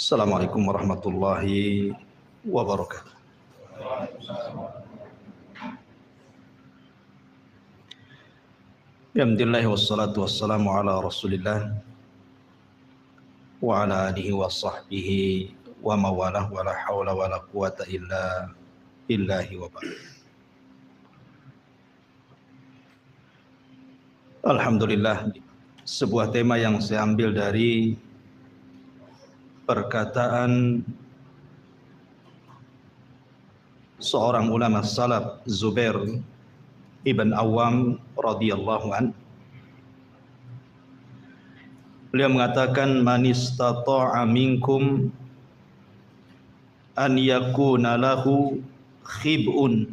Assalamualaikum warahmatullahi wabarakatuh. Alhamdulillah wassalatu wassalamu ala Rasulillah wa ala alihi wa sahbihi wa mawalah wa la hawla wa la quwata illa billahi wa ba'd. Alhamdulillah, sebuah tema yang saya ambil dari perkataan seorang ulama salaf, Zubair ibn Awam radhiyallahu an. Beliau mengatakan, man istata'a minkum an yakuna lahu khib'un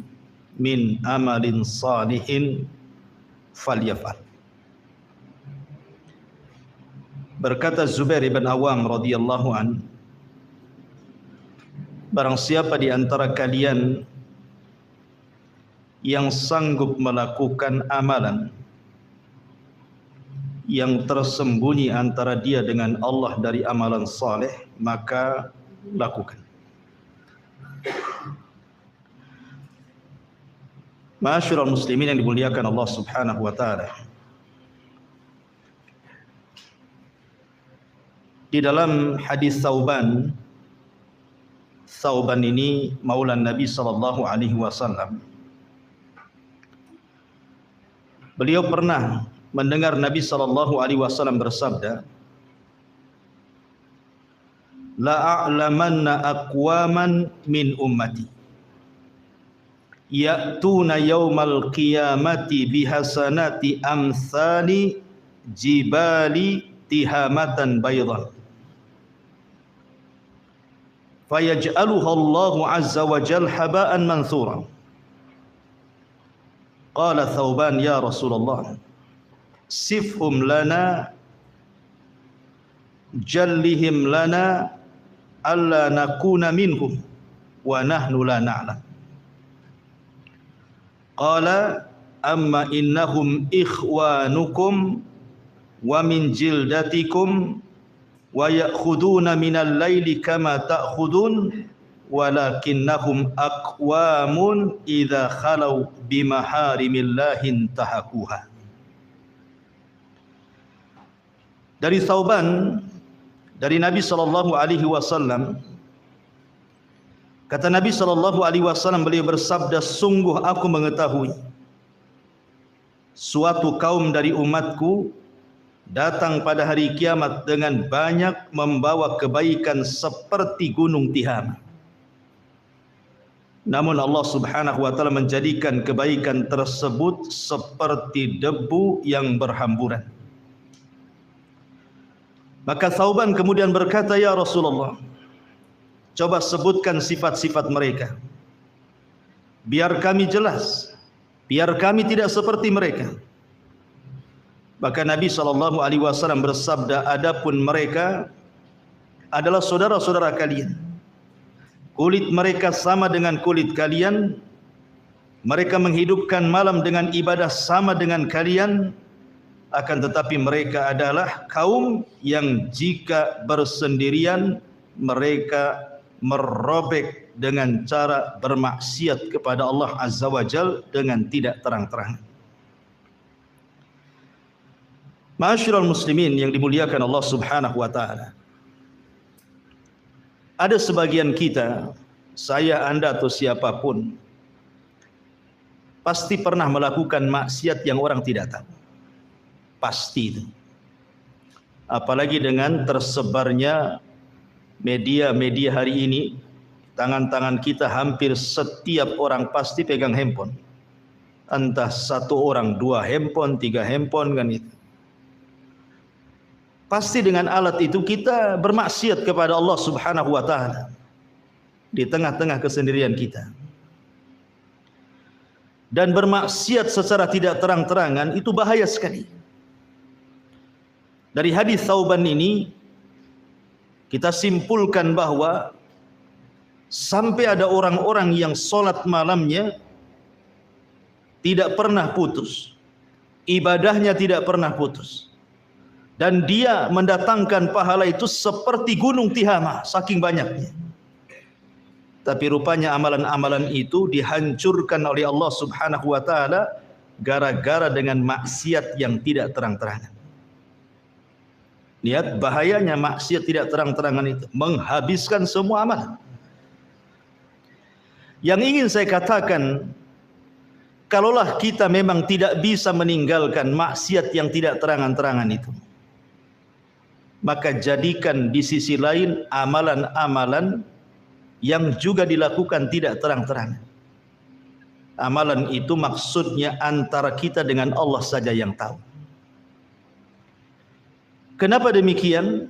min amalin salihin falyaf'al. Berkata Zubair ibn Awam radhiyallahu an, barang siapa di antara kalian yang sanggup melakukan amalan yang tersembunyi antara dia dengan Allah dari amalan saleh, maka lakukan. Ma'asyiral muslimin yang dimuliakan Allah Subhanahu wa taala. Di dalam hadis Thauban ini maulan Nabi sallallahu alaihi wasallam. Beliau pernah mendengar Nabi sallallahu alaihi wasallam bersabda, la a'lamanna aqwaman min ummati ya'tuna yaumal qiyamati bihasanati amsali jibali tihamatan baydan fayaj'aluha Allahu azza wa jalla haba'an manthura. Qala Thauban, ya Rasulullah, sifhum lana jallihim lana alla nakuna minhum wa nahnu la na'lam. Qala amma innahum ikhwanukum wa min jildatikum wa ya'khuduna minal laili kama ta'khudun walakinnahum aqwamun idza khalau bimaharimillahi intahakuha. Dari Thauban, dari Nabi sallallahu alaihi wasallam, kata Nabi sallallahu alaihi wasallam, beliau bersabda, sungguh aku mengetahui suatu kaum dari umatku datang pada hari kiamat dengan banyak membawa kebaikan seperti gunung Tihama. Namun Allah Subhanahu wa taala menjadikan kebaikan tersebut seperti debu yang berhamburan. Maka Thauban kemudian berkata, ya Rasulullah, coba sebutkan sifat-sifat mereka, biar kami jelas, biar kami tidak seperti mereka. Maka Nabi SAW bersabda, adapun mereka adalah saudara-saudara kalian, kulit mereka sama dengan kulit kalian, mereka menghidupkan malam dengan ibadah sama dengan kalian, akan tetapi mereka adalah kaum yang jika bersendirian mereka merobek dengan cara bermaksiat kepada Allah Azza wa Jalla dengan tidak terang-terang. Ma'asyiral muslimin yang dimuliakan Allah Subhanahu wa taala. Ada sebagian kita, saya, Anda atau siapapun, pasti pernah melakukan maksiat yang orang tidak tahu. Pasti itu. Apalagi dengan tersebarnya media-media hari ini, tangan-tangan kita hampir setiap orang pasti pegang handphone. Entah satu orang, 2 handphone, 3 handphone kan itu. Pasti dengan alat itu kita bermaksiat kepada Allah Subhanahu wa taala di tengah-tengah kesendirian kita. Dan bermaksiat secara tidak terang-terangan itu bahaya sekali. Dari hadis Thauban ini kita simpulkan bahwa sampai ada orang-orang yang sholat malamnya tidak pernah putus, ibadahnya tidak pernah putus, dan dia mendatangkan pahala itu seperti gunung Tihama, saking banyaknya. Tapi rupanya amalan-amalan itu dihancurkan oleh Allah Subhanahu wa taala gara-gara dengan maksiat yang tidak terang-terangan. Lihat bahayanya maksiat tidak terang-terangan itu, menghabiskan semua amalan. Yang ingin saya katakan, kalaulah kita memang tidak bisa meninggalkan maksiat yang tidak terang-terangan itu, maka jadikan di sisi lain amalan-amalan yang juga dilakukan tidak terang-terangan. Amalan itu maksudnya antara kita dengan Allah saja yang tahu. Kenapa demikian?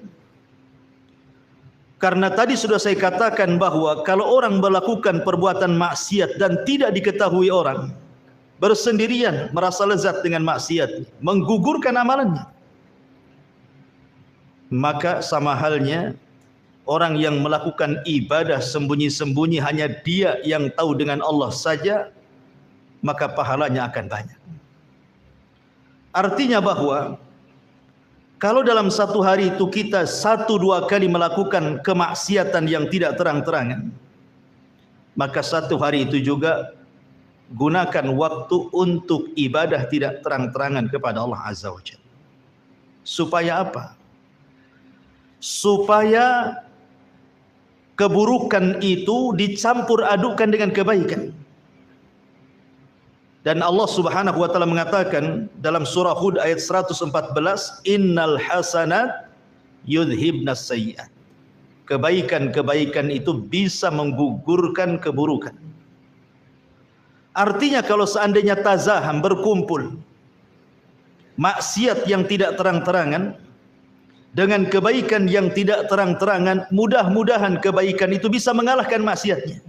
Karena tadi sudah saya katakan bahwa kalau orang melakukan perbuatan maksiat dan tidak diketahui orang, bersendirian merasa lezat dengan maksiat, menggugurkan amalannya, maka sama halnya orang yang melakukan ibadah sembunyi-sembunyi, hanya dia yang tahu dengan Allah saja, maka pahalanya akan banyak. Artinya bahwa kalau dalam satu hari itu kita 1-2 kali melakukan kemaksiatan yang tidak terang-terangan, maka satu hari itu juga gunakan waktu untuk ibadah tidak terang-terangan kepada Allah Azza wa Jalla. Supaya apa? Supaya keburukan itu dicampur adukan dengan kebaikan. Dan Allah Subhanahu wa taala mengatakan dalam surah Hud ayat 114, innal hasanat yudhibnas sayyi'at. Kebaikan-kebaikan itu bisa menggugurkan keburukan. Artinya kalau seandainya tazaham berkumpul maksiat yang tidak terang-terangan dengan kebaikan yang tidak terang-terangan, mudah-mudahan kebaikan itu bisa mengalahkan maksiatnya.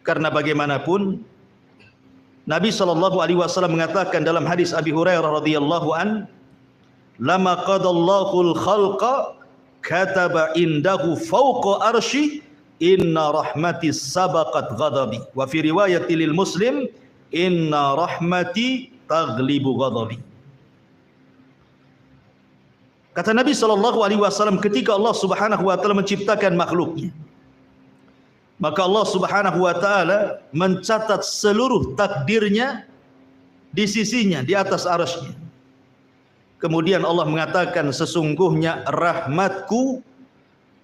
Karena bagaimanapun Nabi SAW mengatakan dalam hadis Abi Hurairah radhiyallahu an, lama qadallahu al-khalqa kataba indahu fawqa arsy inna rahmati sabaqat ghadabi, wa fi riwayati lil Muslim inna rahmati taghlibu ghadabi. Kata Nabi SAW, ketika Allah Subhanahu wa taala menciptakan makhluknya, maka Allah Subhanahu wa taala mencatat seluruh takdirnya di sisinya, di atas arsy-Nya. Kemudian Allah mengatakan, sesungguhnya rahmatku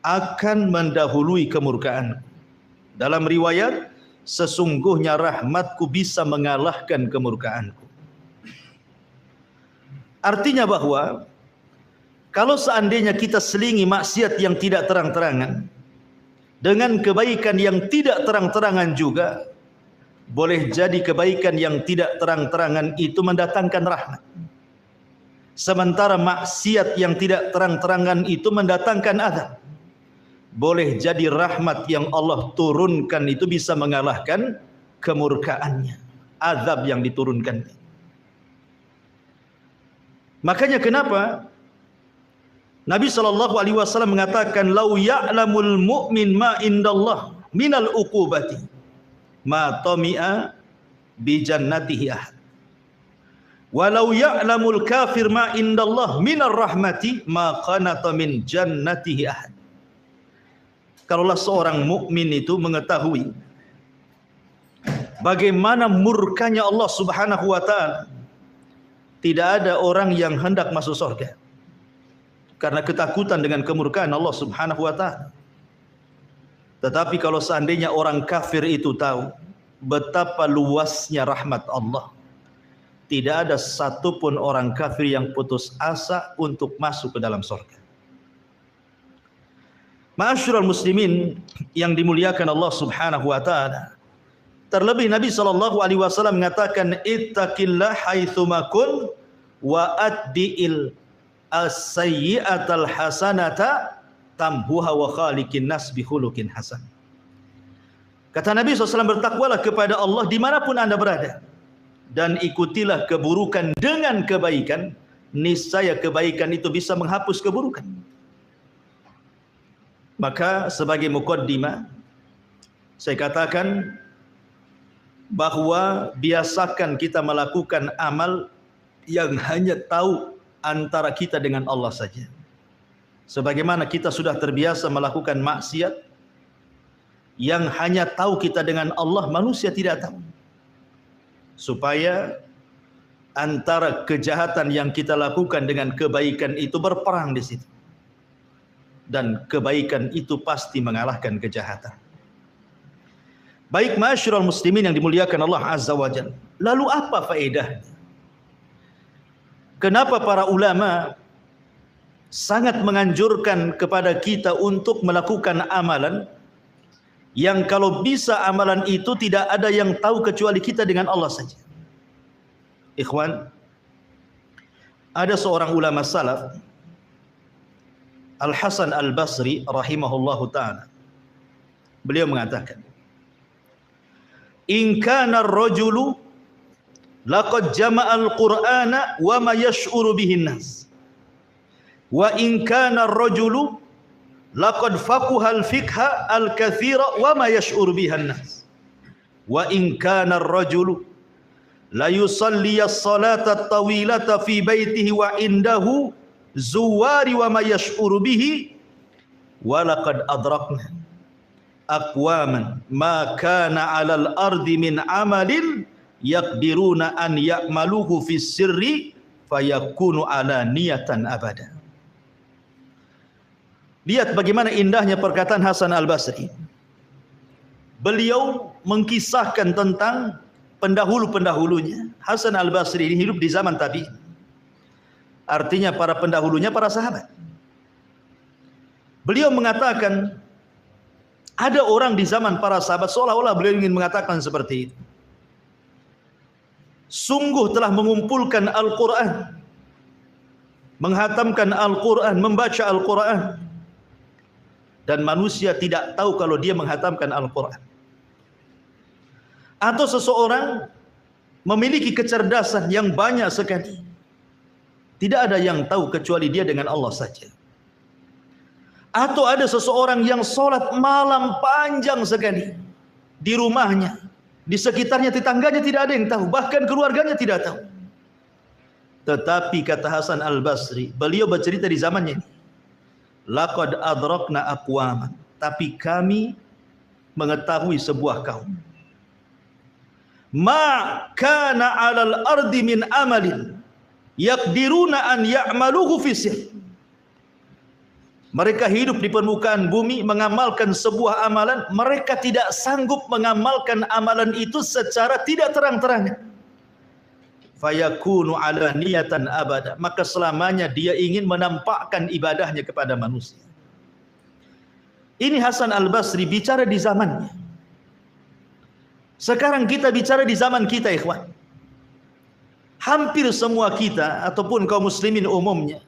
akan mendahului kemurkaanku. Dalam riwayat, sesungguhnya rahmatku bisa mengalahkan kemurkaanku. Artinya bahwa kalau seandainya kita selingi maksiat yang tidak terang-terangan dengan kebaikan yang tidak terang-terangan juga, boleh jadi kebaikan yang tidak terang-terangan itu mendatangkan rahmat, sementara maksiat yang tidak terang-terangan itu mendatangkan azab. Boleh jadi rahmat yang Allah turunkan itu bisa mengalahkan kemurkaannya, azab yang diturunkan. Makanya kenapa Nabi SAW mengatakan, lau ya'lamul mu'min ma indallah minal uqubati ma tami'a bi jannatihi ahad, walau ya'lamul kafir ma indallah minar rahmati ma qanata min jannatihi ahad. Kalaulah seorang mukmin itu mengetahui bagaimana murkanya Allah Subhanahu wa taala, tidak ada orang yang hendak masuk surga karena ketakutan dengan kemurkaan Allah Subhanahu wa taala. Tetapi kalau seandainya orang kafir itu tahu betapa luasnya rahmat Allah, tidak ada satupun orang kafir yang putus asa untuk masuk ke dalam surga. Ma'asyiral muslimin yang dimuliakan Allah Subhanahu wa taala, terlebih Nabi SAW mengatakan, ittaqillah haitsu ma kun wa addi'il as-sayyi'atal hasanata tamhuha wa khaliqin nas bi khuluqin hasan. Kata Nabi SAW, bertakwalah kepada Allah dimanapun anda berada, dan ikutilah keburukan dengan kebaikan, niscaya kebaikan itu bisa menghapus keburukan. Maka sebagai muqaddimah, saya katakan bahwa biasakan kita melakukan amal yang hanya tahu antara kita dengan Allah saja. Sebagaimana kita sudah terbiasa melakukan maksiat yang hanya tahu kita dengan Allah, manusia tidak tahu. Supaya antara kejahatan yang kita lakukan dengan kebaikan itu berperang di situ. Dan kebaikan itu pasti mengalahkan kejahatan. Baik ma'asyiral muslimin yang dimuliakan Allah Azza wa Jalla. Lalu apa faedahnya? Kenapa para ulama sangat menganjurkan kepada kita untuk melakukan amalan yang kalau bisa amalan itu tidak ada yang tahu kecuali kita dengan Allah saja? Ikhwan, ada seorang ulama salaf, Al-Hasan Al-Basri rahimahullahu ta'ala. Beliau mengatakan, in kana ar-rajulu laqad jama'a al-Qur'ana wa ma yash'uru bihi an-nas. Wa in kana ar-rajulu laqad faqaha al-fiqha al-katsira wa ma yash'uru bihi an-nas. Wa in kana ar-rajulu la yusalli as-salata at-tawilata fi baitihi wa indahu zuwari wa ma yash'uru bihi wa laqad adrakna aqwaman ma kana 'alal ardi min amalin yaqdiruna an ya'maluhu fis sirri fayakunu 'alaniyatan abada. Lihat bagaimana indahnya perkataan Hasan Al-Basri. Beliau mengkisahkan tentang pendahulu-pendahulunya. Hasan Al-Basri ini hidup di zaman tabi'in. Artinya para pendahulunya para sahabat. Beliau mengatakan ada orang di zaman para sahabat, seolah-olah beliau ingin mengatakan seperti itu. Sungguh telah mengumpulkan Al-Quran, menghatamkan Al-Quran, membaca Al-Quran, dan manusia tidak tahu kalau dia menghatamkan Al-Quran. Atau seseorang memiliki kecerdasan yang banyak sekali, tidak ada yang tahu kecuali dia dengan Allah saja. Atau ada seseorang yang sholat malam panjang sekali di rumahnya, di sekitarnya, tetangganya tidak ada yang tahu, bahkan keluarganya tidak tahu. Tetapi kata Hasan Al-Basri, beliau bercerita di zamannya ini, laqad adrakna aqwaman, tapi kami mengetahui sebuah kaum, ma kana 'alal ardi min amalin yaqdiruna an ya'maluhu fi sir. Mereka hidup di permukaan bumi mengamalkan sebuah amalan, mereka tidak sanggup mengamalkan amalan itu secara tidak terang-terangan. Fayakunu 'alaniyatan abada, maka selamanya dia ingin menampakkan ibadahnya kepada manusia. Ini Hasan Al-Basri bicara di zamannya. Sekarang kita bicara di zaman kita, ikhwan. Hampir semua kita ataupun kaum muslimin umumnya,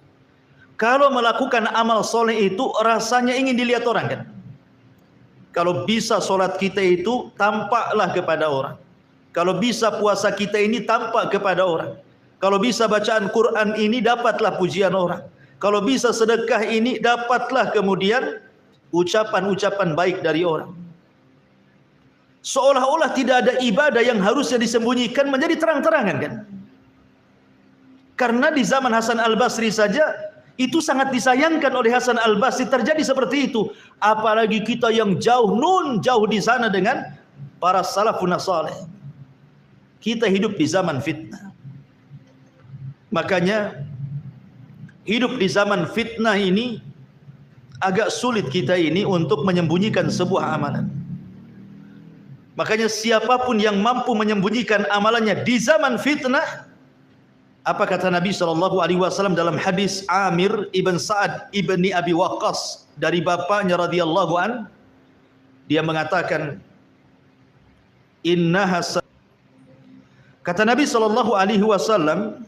kalau melakukan amal soleh itu rasanya ingin dilihat orang, kan? Kalau bisa solat kita itu tampaklah kepada orang. Kalau bisa puasa kita ini tampak kepada orang. Kalau bisa bacaan Quran ini dapatlah pujian orang. Kalau bisa sedekah ini dapatlah kemudian ucapan-ucapan baik dari orang. Seolah-olah tidak ada ibadah yang harusnya disembunyikan menjadi terang-terangan, kan? Karena di zaman Hasan Al-Basri saja itu sangat disayangkan oleh Hasan Al-Basri terjadi seperti itu. Apalagi kita yang jauh di sana dengan para salafun saleh. Kita hidup di zaman fitnah. Makanya hidup di zaman fitnah ini agak sulit kita ini untuk menyembunyikan sebuah amalan. Makanya siapapun yang mampu menyembunyikan amalannya di zaman fitnah, apa kata Nabi SAW dalam hadis Amir ibn Sa'ad ibni Abi Waqqas dari bapaknya radhiyallahu an, dia mengatakan, kata Nabi SAW,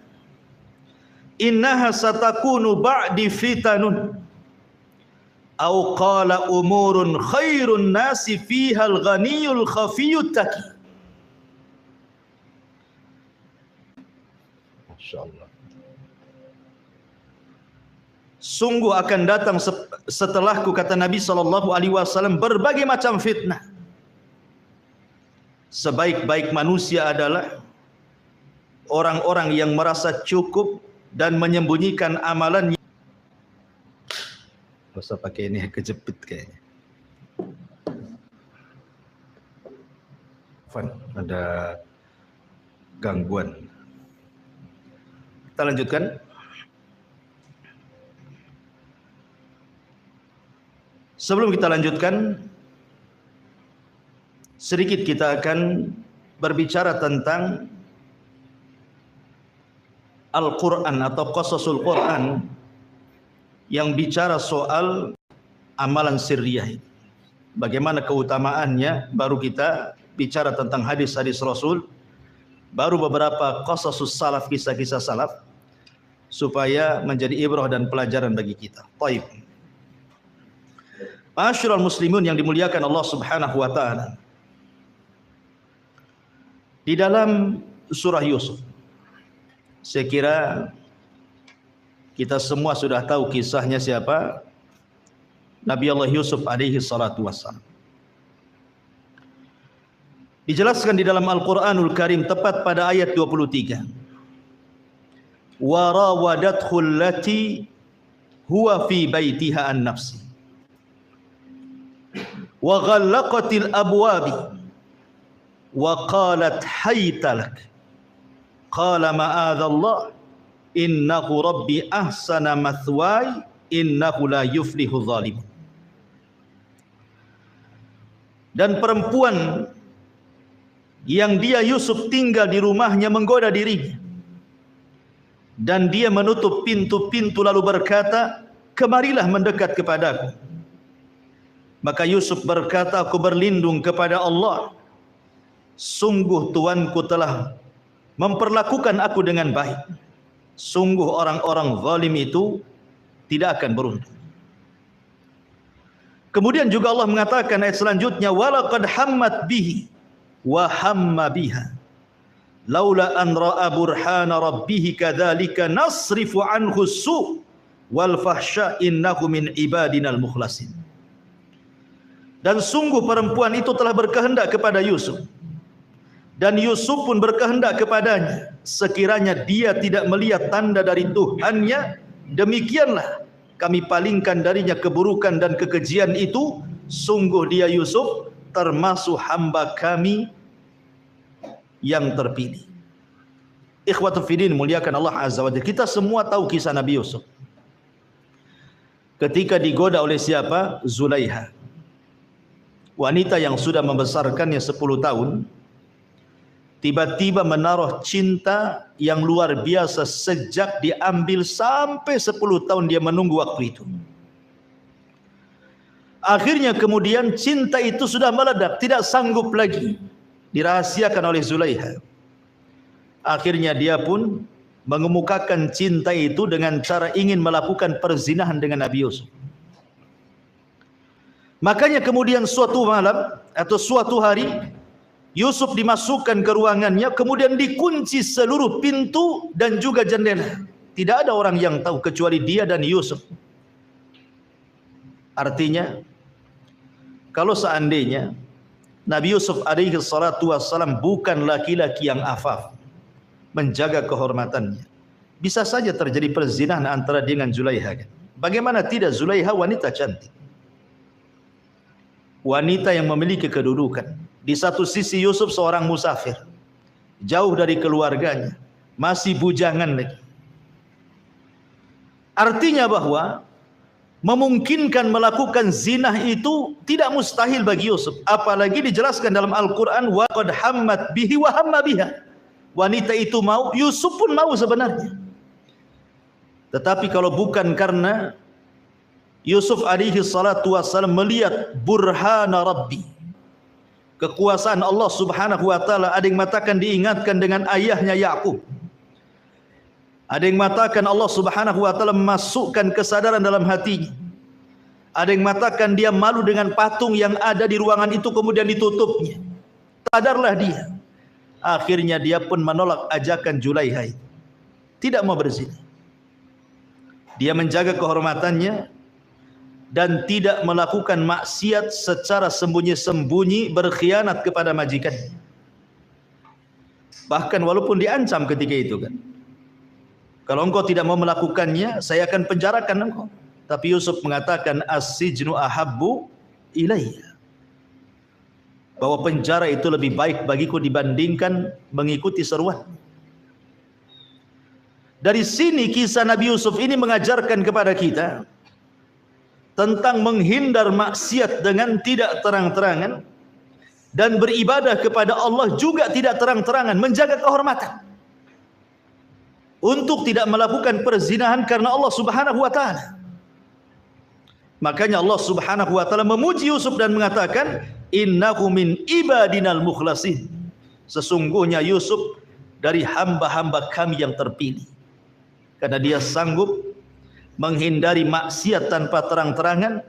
innaha satakunu ba'di fitanun au qala umurun khairun nasi fiha al-ghaniyul khafiyut taqi. Masyaallah. Sungguh akan datang setelahku, kata Nabi SAW, berbagai macam fitnah. Sebaik-baik manusia adalah orang-orang yang merasa cukup dan menyembunyikan amalannya. Gak usah pakai ini, kejepit kayaknya. Ada gangguan. Kita lanjutkan. Sebelum kita lanjutkan, sedikit kita akan berbicara tentang Al-Quran atau Qasasul Quran yang bicara soal amalan sirriyah. Bagaimana keutamaannya, baru kita bicara tentang hadis-hadis Rasul, baru beberapa qasasus salaf, kisah-kisah salaf, supaya menjadi ibrah dan pelajaran bagi kita. Baik. Ma'asyiral muslimun yang dimuliakan Allah Subhanahu wa taala. Di dalam surah Yusuf, saya kira kita semua sudah tahu kisahnya siapa? Nabi Allah Yusuf alaihi salatu wassalam. Dijelaskan di dalam Al-Quranul Karim tepat pada ayat 23. Wa rawadathu allati huwa fi baitiha an nafsi wa ghallaqatil abwabi wa qalat hayta lak qala ma'adzallah innahu rabbi ahsana mathwaya innahu la yuflihu zalimun. Dan perempuan yang dia Yusuf tinggal di rumahnya menggoda dirinya, dan dia menutup pintu-pintu lalu berkata, kemarilah mendekat kepadaku. Maka Yusuf berkata, aku berlindung kepada Allah, sungguh tuanku telah memperlakukan aku dengan baik. Sungguh orang-orang zalim itu tidak akan beruntung. Kemudian juga Allah mengatakan ayat selanjutnya, walaqad hammat bihi wa hamma biha laula an ra'a burhana rabbih kadzalika nasrifu anhu as-su' wal fahsya innahu min ibadinal mukhlasin. Dan sungguh perempuan itu telah berkehendak kepada Yusuf, dan Yusuf pun berkehendak kepadanya, sekiranya dia tidak melihat tanda dari Tuhannya, demikianlah kami palingkan darinya keburukan dan kekejian itu. Sungguh dia Yusuf termasuk hamba kami yang terpilih. Ikhwatul fiddin, muliakan Allah Azza wa Jalla. Kita semua tahu kisah Nabi Yusuf ketika digoda oleh siapa? Zulaiha, wanita yang sudah membesarkannya 10 tahun, tiba-tiba menaruh cinta yang luar biasa sejak diambil sampai 10 tahun dia menunggu waktu itu. Akhirnya kemudian cinta itu sudah meledak, tidak sanggup lagi dirahasiakan oleh Zulaiha. Akhirnya dia pun mengemukakan cinta itu dengan cara ingin melakukan perzinahan dengan Nabi Yusuf. Makanya kemudian suatu malam atau suatu hari Yusuf dimasukkan ke ruangannya, kemudian dikunci seluruh pintu dan juga jendela. Tidak ada orang yang tahu kecuali dia dan Yusuf. Artinya, kalau seandainya Nabi Yusuf alaihi salatu wassalam bukan laki-laki yang afaf, menjaga kehormatannya, bisa saja terjadi perzinahan antara dia dengan Zulaiha. Bagaimana tidak? Zulaiha wanita cantik, wanita yang memiliki kedudukan. Di satu sisi Yusuf seorang musafir, jauh dari keluarganya, masih bujangan lagi. Artinya bahwa memungkinkan melakukan zina itu tidak mustahil bagi Yusuf. Apalagi dijelaskan dalam Al-Quran, wa qad hammat bihi wa hamma biha. Wanita itu mau, Yusuf pun mau sebenarnya. Tetapi kalau bukan karena Yusuf alaihi salatu wassalam melihat burhana Rabbi, kekuasaan Allah Subhanahu wa taala, ada yang mengatakan diingatkan dengan ayahnya Yakub. Ada yang mengatakan Allah Subhanahu wa taala memasukkan kesadaran dalam hatinya. Ada yang mengatakan dia malu dengan patung yang ada di ruangan itu kemudian ditutupnya. Sadarlah dia. Akhirnya dia pun menolak ajakan Zulaiha. Tidak mau berzina. Dia menjaga kehormatannya dan tidak melakukan maksiat secara sembunyi-sembunyi, berkhianat kepada majikannya. Bahkan walaupun diancam ketika itu kan. Kalau engkau tidak mau melakukannya, saya akan penjarakan engkau. Tapi Yusuf mengatakan, as-sijnu ahabbu ilayya. Bahwa penjara itu lebih baik bagiku dibandingkan mengikuti seruan. Dari sini kisah Nabi Yusuf ini mengajarkan kepada kita tentang menghindar maksiat dengan tidak terang-terangan dan beribadah kepada Allah juga tidak terang-terangan, menjaga kehormatan. Untuk tidak melakukan perzinahan karena Allah Subhanahu wa taala. Makanya Allah Subhanahu wa taala memuji Yusuf dan mengatakan, innahu min ibadinal mukhlasin. Sesungguhnya Yusuf dari hamba-hamba kami yang terpilih. Karena dia sanggup menghindari maksiat tanpa terang-terangan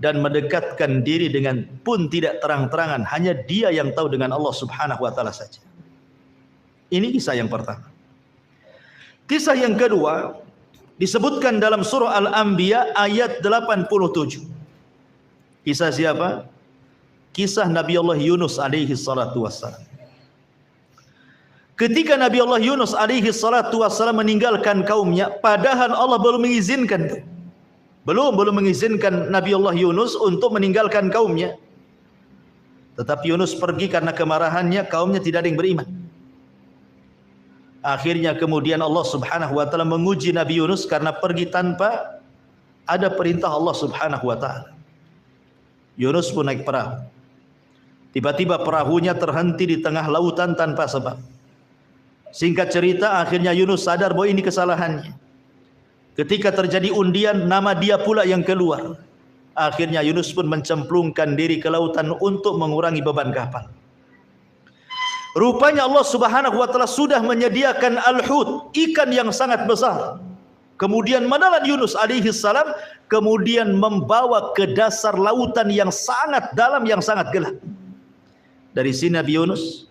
dan mendekatkan diri dengan pun tidak terang-terangan. Hanya dia yang tahu dengan Allah Subhanahu wa taala saja. Ini kisah yang pertama. Kisah yang kedua disebutkan dalam surah Al-Anbiya ayat 87. Kisah siapa? Kisah Nabi Allah Yunus alaihi salatu wassalam. Ketika Nabi Allah Yunus alaihi salatu wassalam meninggalkan kaumnya, padahal Allah belum mengizinkan. Belum mengizinkan Nabi Allah Yunus untuk meninggalkan kaumnya. Tetapi Yunus pergi karena kemarahannya, kaumnya tidak ada yang beriman. Akhirnya kemudian Allah Subhanahu wa taala menguji Nabi Yunus karena pergi tanpa ada perintah Allah Subhanahu wa taala. Yunus pun naik perahu. Tiba-tiba perahunya terhenti di tengah lautan tanpa sebab. Singkat cerita, akhirnya Yunus sadar bahwa ini kesalahannya. Ketika terjadi undian, nama dia pula yang keluar. Akhirnya Yunus pun mencemplungkan diri ke lautan untuk mengurangi beban kapal. Rupanya Allah Subhanahu wa taala sudah menyediakan al-hut, ikan yang sangat besar. Kemudian menelan Yunus alaihi salam, kemudian membawa ke dasar lautan yang sangat dalam, yang sangat gelap. Dari sini Nabi Yunus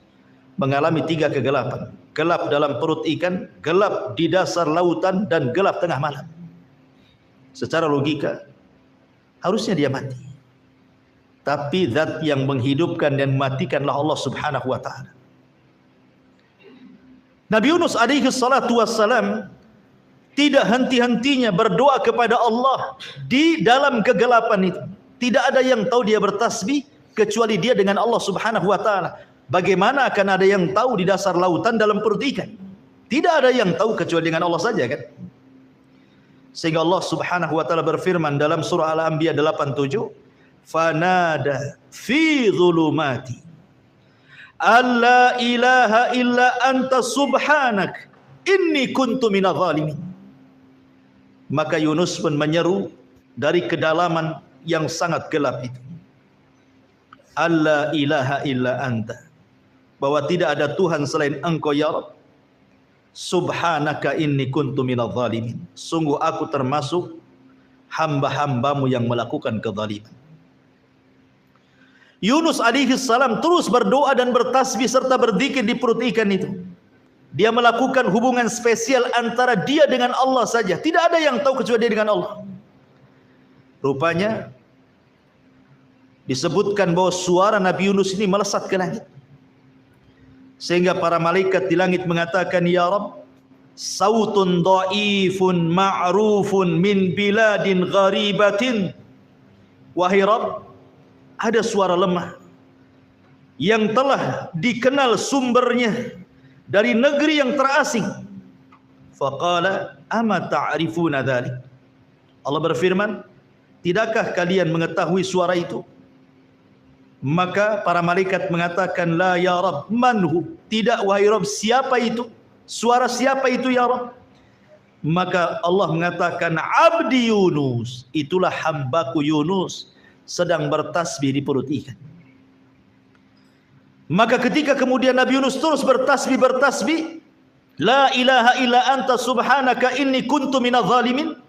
mengalami 3 kegelapan. Gelap dalam perut ikan, gelap di dasar lautan, dan gelap tengah malam. Secara logika harusnya dia mati. Tapi zat yang menghidupkan dan mematikanlah Allah Subhanahu wa taala. Nabi Yunus alaihi salatu wassalam tidak henti-hentinya berdoa kepada Allah di dalam kegelapan itu. Tidak ada yang tahu dia bertasbih kecuali dia dengan Allah Subhanahu wa taala. Bagaimana akan ada yang tahu di dasar lautan dalam perut ikan? Tidak ada yang tahu kecuali dengan Allah saja, kan? Sehingga Allah Subhanahu wa taala berfirman dalam surah Al-Anbiya 87, "Fanada fi dhulumati alla ilaha illa anta subhanak inni kuntu minadh dhalimin." Maka Yunus pun menyeru dari kedalaman yang sangat gelap itu, alla ilaha illa anta, bahwa tidak ada Tuhan selain engkau ya Rabb, subhanaka inni kuntu minadh dhalimin, sungguh aku termasuk hamba-hambamu yang melakukan kezaliman. Yunus alaihi salam terus berdoa dan bertasbih serta berzikir di perut ikan itu. Dia melakukan hubungan spesial antara dia dengan Allah saja. Tidak ada yang tahu kecuali dia dengan Allah. Rupanya disebutkan bahwa suara Nabi Yunus ini melesat ke langit. Sehingga para malaikat di langit mengatakan, ya Rabb, sautun dhaifun ma'rufun min biladin gharibatin. Wahai Rabb, ada suara lemah yang telah dikenal sumbernya dari negeri yang terasing. Faqala ama ta'rifuna dzalik. Allah berfirman, tidakkah kalian mengetahui suara itu? Maka para malaikat mengatakan, la ya Rabb, manhu? Tidak wahai Rabb, siapa itu? Suara siapa itu ya Rabb? Maka Allah mengatakan, abdi Yunus, itulah hambaku Yunus sedang bertasbih di perut ikan. Maka ketika kemudian Nabi Yunus terus bertasbih, la ilaha illa anta subhanaka inni kuntu minadh dhalimin,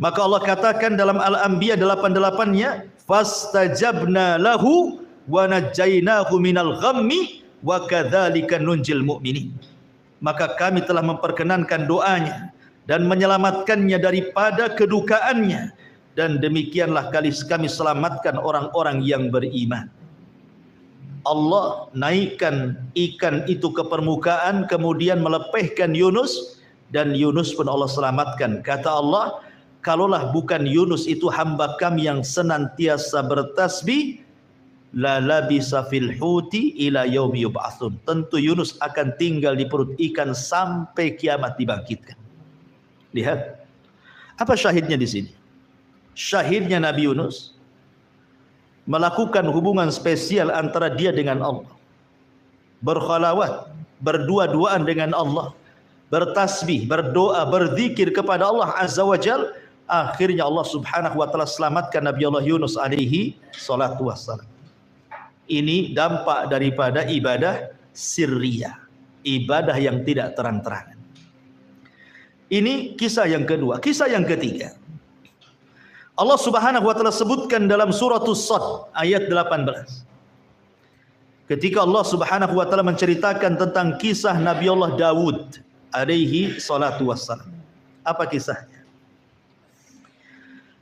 maka Allah katakan dalam Al-Anbiya 88-nya, fastajabna lahu wa najjaynahu minal ghammi wa kadzalika nunjil mu'minin. Maka kami telah memperkenankan doanya dan menyelamatkannya daripada kedukaannya, dan demikianlah kami selamatkan orang-orang yang beriman. Allah naikkan ikan itu ke permukaan, kemudian melepehkan Yunus dan Yunus pun Allah selamatkan. Kata Allah, kalaulah bukan Yunus itu hamba kami yang senantiasa bertasbih, la labisa fil huti ila yaumi yub'atsun. Tentu Yunus akan tinggal di perut ikan sampai kiamat dibangkitkan. Lihat, apa syahidnya di sini? Syahidnya Nabi Yunus melakukan hubungan spesial antara dia dengan Allah, berkhalawat, berdua-duaan dengan Allah, bertasbih, berdoa, berzikir kepada Allah Azza wa Jal. Akhirnya Allah Subhanahu wa taala selamatkan Nabi Allah Yunus alaihi salatu wassalam. Ini dampak daripada ibadah sirriyah, ibadah yang tidak terang-terangan. Ini kisah yang kedua. Kisah yang ketiga, Allah Subhanahu wa taala sebutkan dalam surah As-Sadd ayat 18. Ketika Allah Subhanahu wa taala menceritakan tentang kisah Nabi Allah Dawud alaihi salatu wassalam. Apa kisahnya?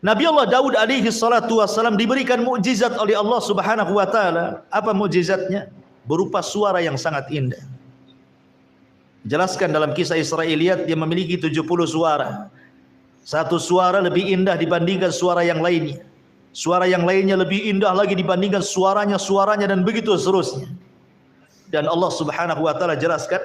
Nabi Allah Dawud alaihi salatu wassalam diberikan mukjizat oleh Allah Subhanahu wa taala. Apa mukjizatnya? Berupa suara yang sangat indah. Jelaskan dalam kisah Israiliyat, dia memiliki 70 suara. Satu suara lebih indah dibandingkan suara yang lainnya. Suara yang lainnya lebih indah lagi dibandingkan suaranya, dan begitu seterusnya. Dan Allah Subhanahu wa taala jelaskan,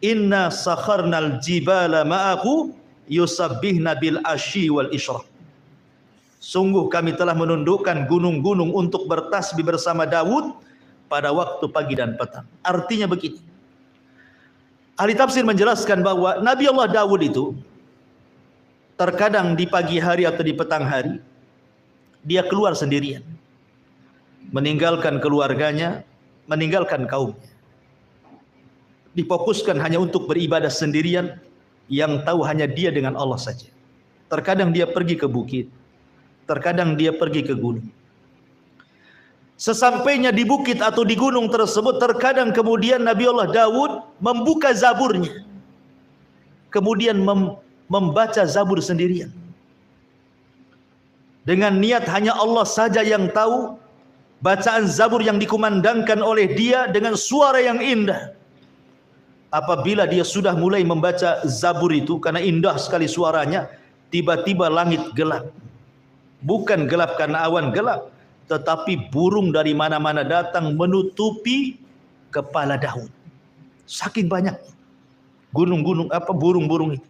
inna sakharnal jibala ma'ahu yusabbihna bil asyi wal isyraq. Sungguh kami telah menundukkan gunung-gunung untuk bertasbih bersama Daud pada waktu pagi dan petang. Artinya begini, ahli tafsir menjelaskan bahwa Nabi Allah Daud itu terkadang di pagi hari atau di petang hari dia keluar sendirian, meninggalkan keluarganya, meninggalkan kaumnya, difokuskan hanya untuk beribadah sendirian, yang tahu hanya dia dengan Allah saja. Terkadang dia pergi ke bukit, terkadang dia pergi ke gunung. Sesampainya di bukit atau di gunung tersebut, terkadang kemudian Nabi Allah Dawud membuka zaburnya, kemudian membaca zabur sendirian, dengan niat hanya Allah saja yang tahu bacaan zabur yang dikumandangkan oleh dia dengan suara yang indah. Apabila dia sudah mulai membaca zabur itu, karena indah sekali suaranya, tiba-tiba langit gelap. Bukan gelap karena awan gelap, tetapi burung dari mana-mana datang menutupi kepala Daud. Saking banyak gunung-gunung, burung-burung itu.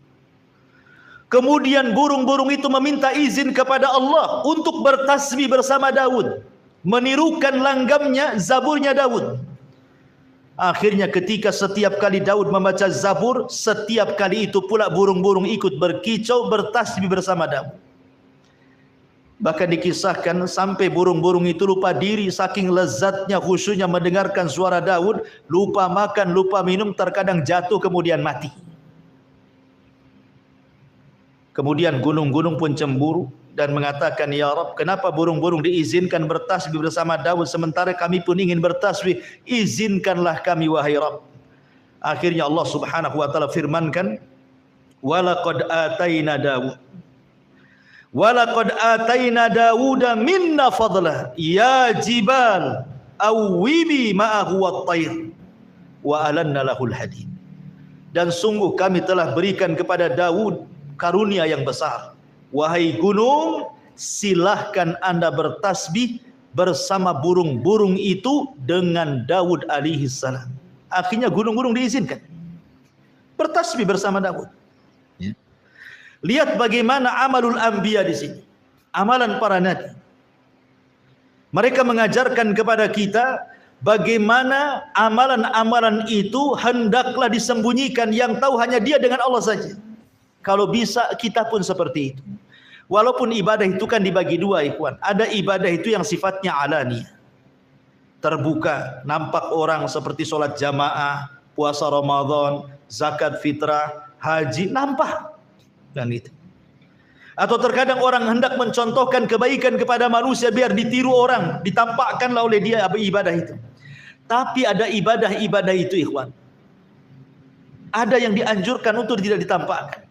Kemudian burung-burung itu meminta izin kepada Allah untuk bertasbih bersama Daud, menirukan langgamnya, zaburnya Daud. Akhirnya ketika setiap kali Daud membaca zabur, setiap kali itu pula burung-burung ikut berkicau, bertasbih bersama Daud. Bahkan dikisahkan sampai burung-burung itu lupa diri, saking lezatnya, khusyuknya mendengarkan suara Daud, lupa makan, lupa minum, terkadang jatuh kemudian mati. Kemudian gunung-gunung pun cemburu dan mengatakan, ya Rabb, kenapa burung-burung diizinkan bertasbih bersama Daud sementara kami pun ingin bertasbih? Izinkanlah kami wahai Rabb. Akhirnya Allah Subhanahu wa taala firmankan, walaqad ataina Daud Dawuda minna fadlah ya jibal awwibi ma'ahu wat-tayr wa alanna lahul hadid. Dan sungguh kami telah berikan kepada Daud karunia yang besar. Wahai gunung, silahkan anda bertasbih bersama burung-burung itu dengan Daud alaihi salam. Akhirnya gunung-gunung diizinkan bertasbih bersama Daud. Ya. Lihat bagaimana amalul anbiya di sini, amalan para nabi. Mereka mengajarkan kepada kita bagaimana amalan-amalan itu hendaklah disembunyikan, yang tahu hanya dia dengan Allah saja. Kalau bisa kita pun seperti itu. Walaupun ibadah itu kan dibagi dua, ikhwan. Ada ibadah itu yang sifatnya alani, terbuka, nampak orang, seperti sholat jamaah, puasa Ramadan, zakat fitrah, haji, nampak. Dan itu. Atau terkadang orang hendak mencontohkan kebaikan kepada manusia biar ditiru orang, ditampakkanlah oleh dia ibadah itu. Tapi ada ibadah-ibadah itu, ikhwan, ada yang dianjurkan untuk tidak ditampakkan.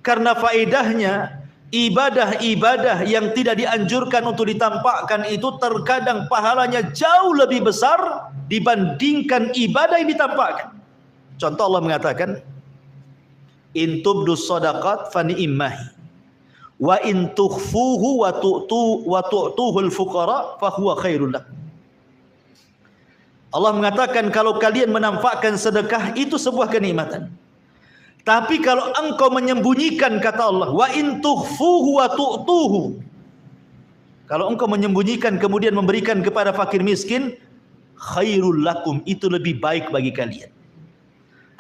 Karena faedahnya, ibadah-ibadah yang tidak dianjurkan untuk ditampakkan itu terkadang pahalanya jauh lebih besar dibandingkan ibadah yang ditampakkan. Contoh Allah mengatakan, in tubdus shadaqat fa ni'mahi wa in tukhfuhu wa tu'tuhul fuqara fa huwa khairul lakum. Allah mengatakan kalau kalian menampakkan sedekah itu sebuah kenikmatan. Tapi kalau engkau menyembunyikan, kata Allah, wa in tukhfuhu wa tu'tuhu, kalau engkau menyembunyikan kemudian memberikan kepada fakir miskin, khairul lakum, itu lebih baik bagi kalian.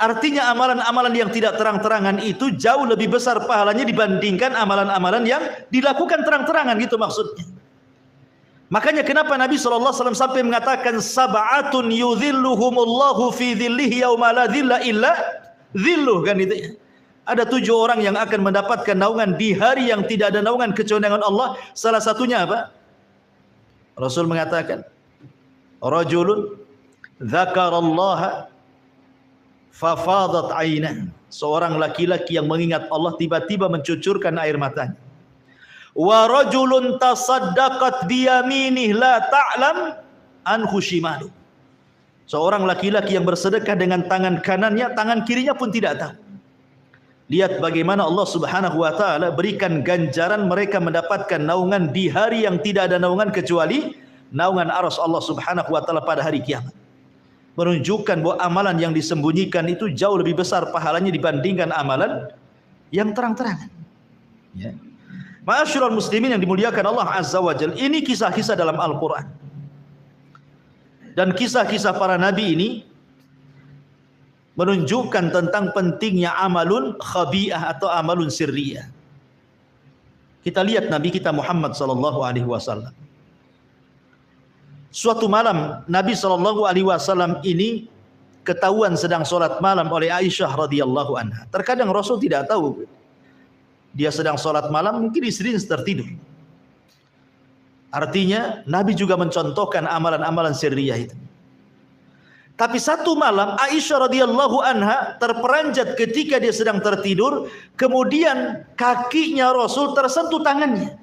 Artinya amalan-amalan yang tidak terang-terangan itu jauh lebih besar pahalanya dibandingkan amalan-amalan yang dilakukan terang-terangan, gitu maksudnya. Makanya kenapa Nabi SAW sampai mengatakan sab'atun yudhilluhumullahu fi dhillihi yauma la dhilla illa dhilluh, kan itu ya. Ada 7 orang yang akan mendapatkan naungan di hari yang tidak ada naungan kecuali dengan Allah. Salah satunya apa? Rasul mengatakan, rajulun dzakarallaha fafadat ainah, seorang laki-laki yang mengingat Allah tiba-tiba mencucurkan air matanya. Wa rajulun tasaddaqat biyaminih la ta'lam anhu shimalu, seorang laki-laki yang bersedekah dengan tangan kanannya, tangan kirinya pun tidak tahu. Lihat bagaimana Allah Subhanahu wa taala berikan ganjaran mereka mendapatkan naungan di hari yang tidak ada naungan kecuali naungan arsy Allah Subhanahu wa taala pada hari kiamat. Menunjukkan bahwa amalan yang disembunyikan itu jauh lebih besar pahalanya dibandingkan amalan yang terang-terangan. Ya. Ma'asyiral muslimin yang dimuliakan Allah Azza wa Jalla, ini kisah-kisah dalam Al-Quran. Dan kisah-kisah para nabi ini menunjukkan tentang pentingnya amalun khabi'ah atau amalun sirriyah. Kita lihat Nabi kita Muhammad sallallahu alaihi wasallam. Suatu malam Nabi sallallahu alaihi wasallam ini ketahuan sedang sholat malam oleh Aisyah radhiyallahu anha. Terkadang Rasul tidak tahu dia sedang sholat malam, mungkin istrinya tertidur. Artinya Nabi juga mencontohkan amalan-amalan sirriyah itu. Tapi satu malam Aisyah radhiyallahu anha terperanjat ketika dia sedang tertidur, kemudian kakinya Rasul tersentuh tangannya.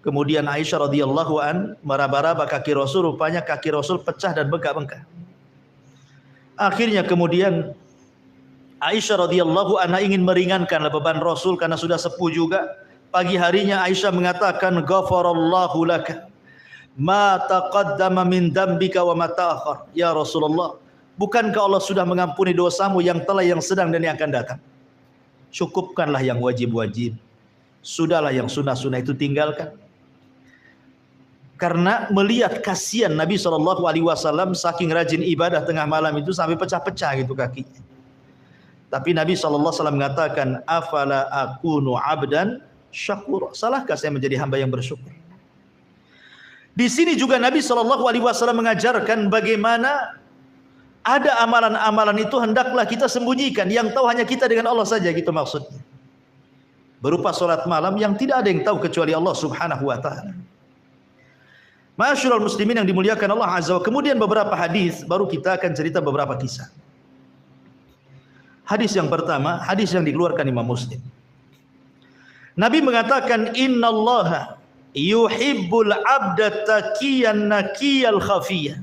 Kemudian Aisyah radhiyallahu an meraba-raba kaki Rasul, rupanya kaki Rasul pecah dan bengkak-bengkak. Akhirnya kemudian Aisyah radhiyallahu anha ingin meringankan beban Rasul karena sudah sepuh juga. Pagi harinya Aisyah mengatakan, ghafarallahu laka ma taqaddama min dambika wa ma ta'akhkhar. Ya Rasulullah, bukankah Allah sudah mengampuni dosamu yang telah, yang sedang dan yang akan datang? Cukupkanlah yang wajib-wajib, sudahlah yang sunnah-sunnah itu tinggalkan. Karena melihat kasihan Nabi SAW saking rajin ibadah tengah malam itu sampai pecah-pecah gitu kakinya. Tapi Nabi SAW mengatakan, afala akunu abdan syakur, salahkah saya menjadi hamba yang bersyukur? Di sini juga Nabi SAW mengajarkan bagaimana ada amalan-amalan itu hendaklah kita sembunyikan, yang tahu hanya kita dengan Allah saja, gitu maksudnya. Berupa sholat malam yang tidak ada yang tahu kecuali Allah Subhanahu wa ta'ala. Ma'asyiral muslimin yang dimuliakan Allah Azza wa. Kemudian beberapa hadis, baru kita akan cerita beberapa kisah. Hadis yang pertama, hadis yang dikeluarkan Imam Muslim. Nabi mengatakan, innallaha yuhibbul abda taqiyan naqiyal khafiyah.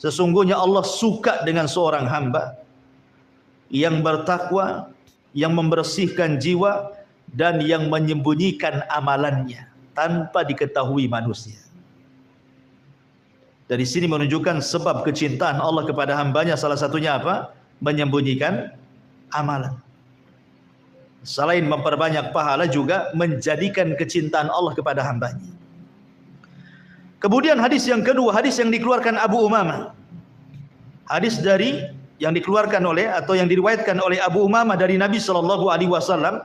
Sesungguhnya Allah suka dengan seorang hamba yang bertakwa, yang membersihkan jiwa, dan yang menyembunyikan amalannya tanpa diketahui manusia. Dari sini menunjukkan sebab kecintaan Allah kepada hambanya, salah satunya apa? Menyembunyikan amalan. Selain memperbanyak pahala, juga menjadikan kecintaan Allah kepada hambanya. Kemudian hadis yang kedua, hadis yang dikeluarkan Abu Umamah. Hadis dari yang dikeluarkan oleh atau yang diriwayatkan oleh Abu Umamah dari Nabi SAW.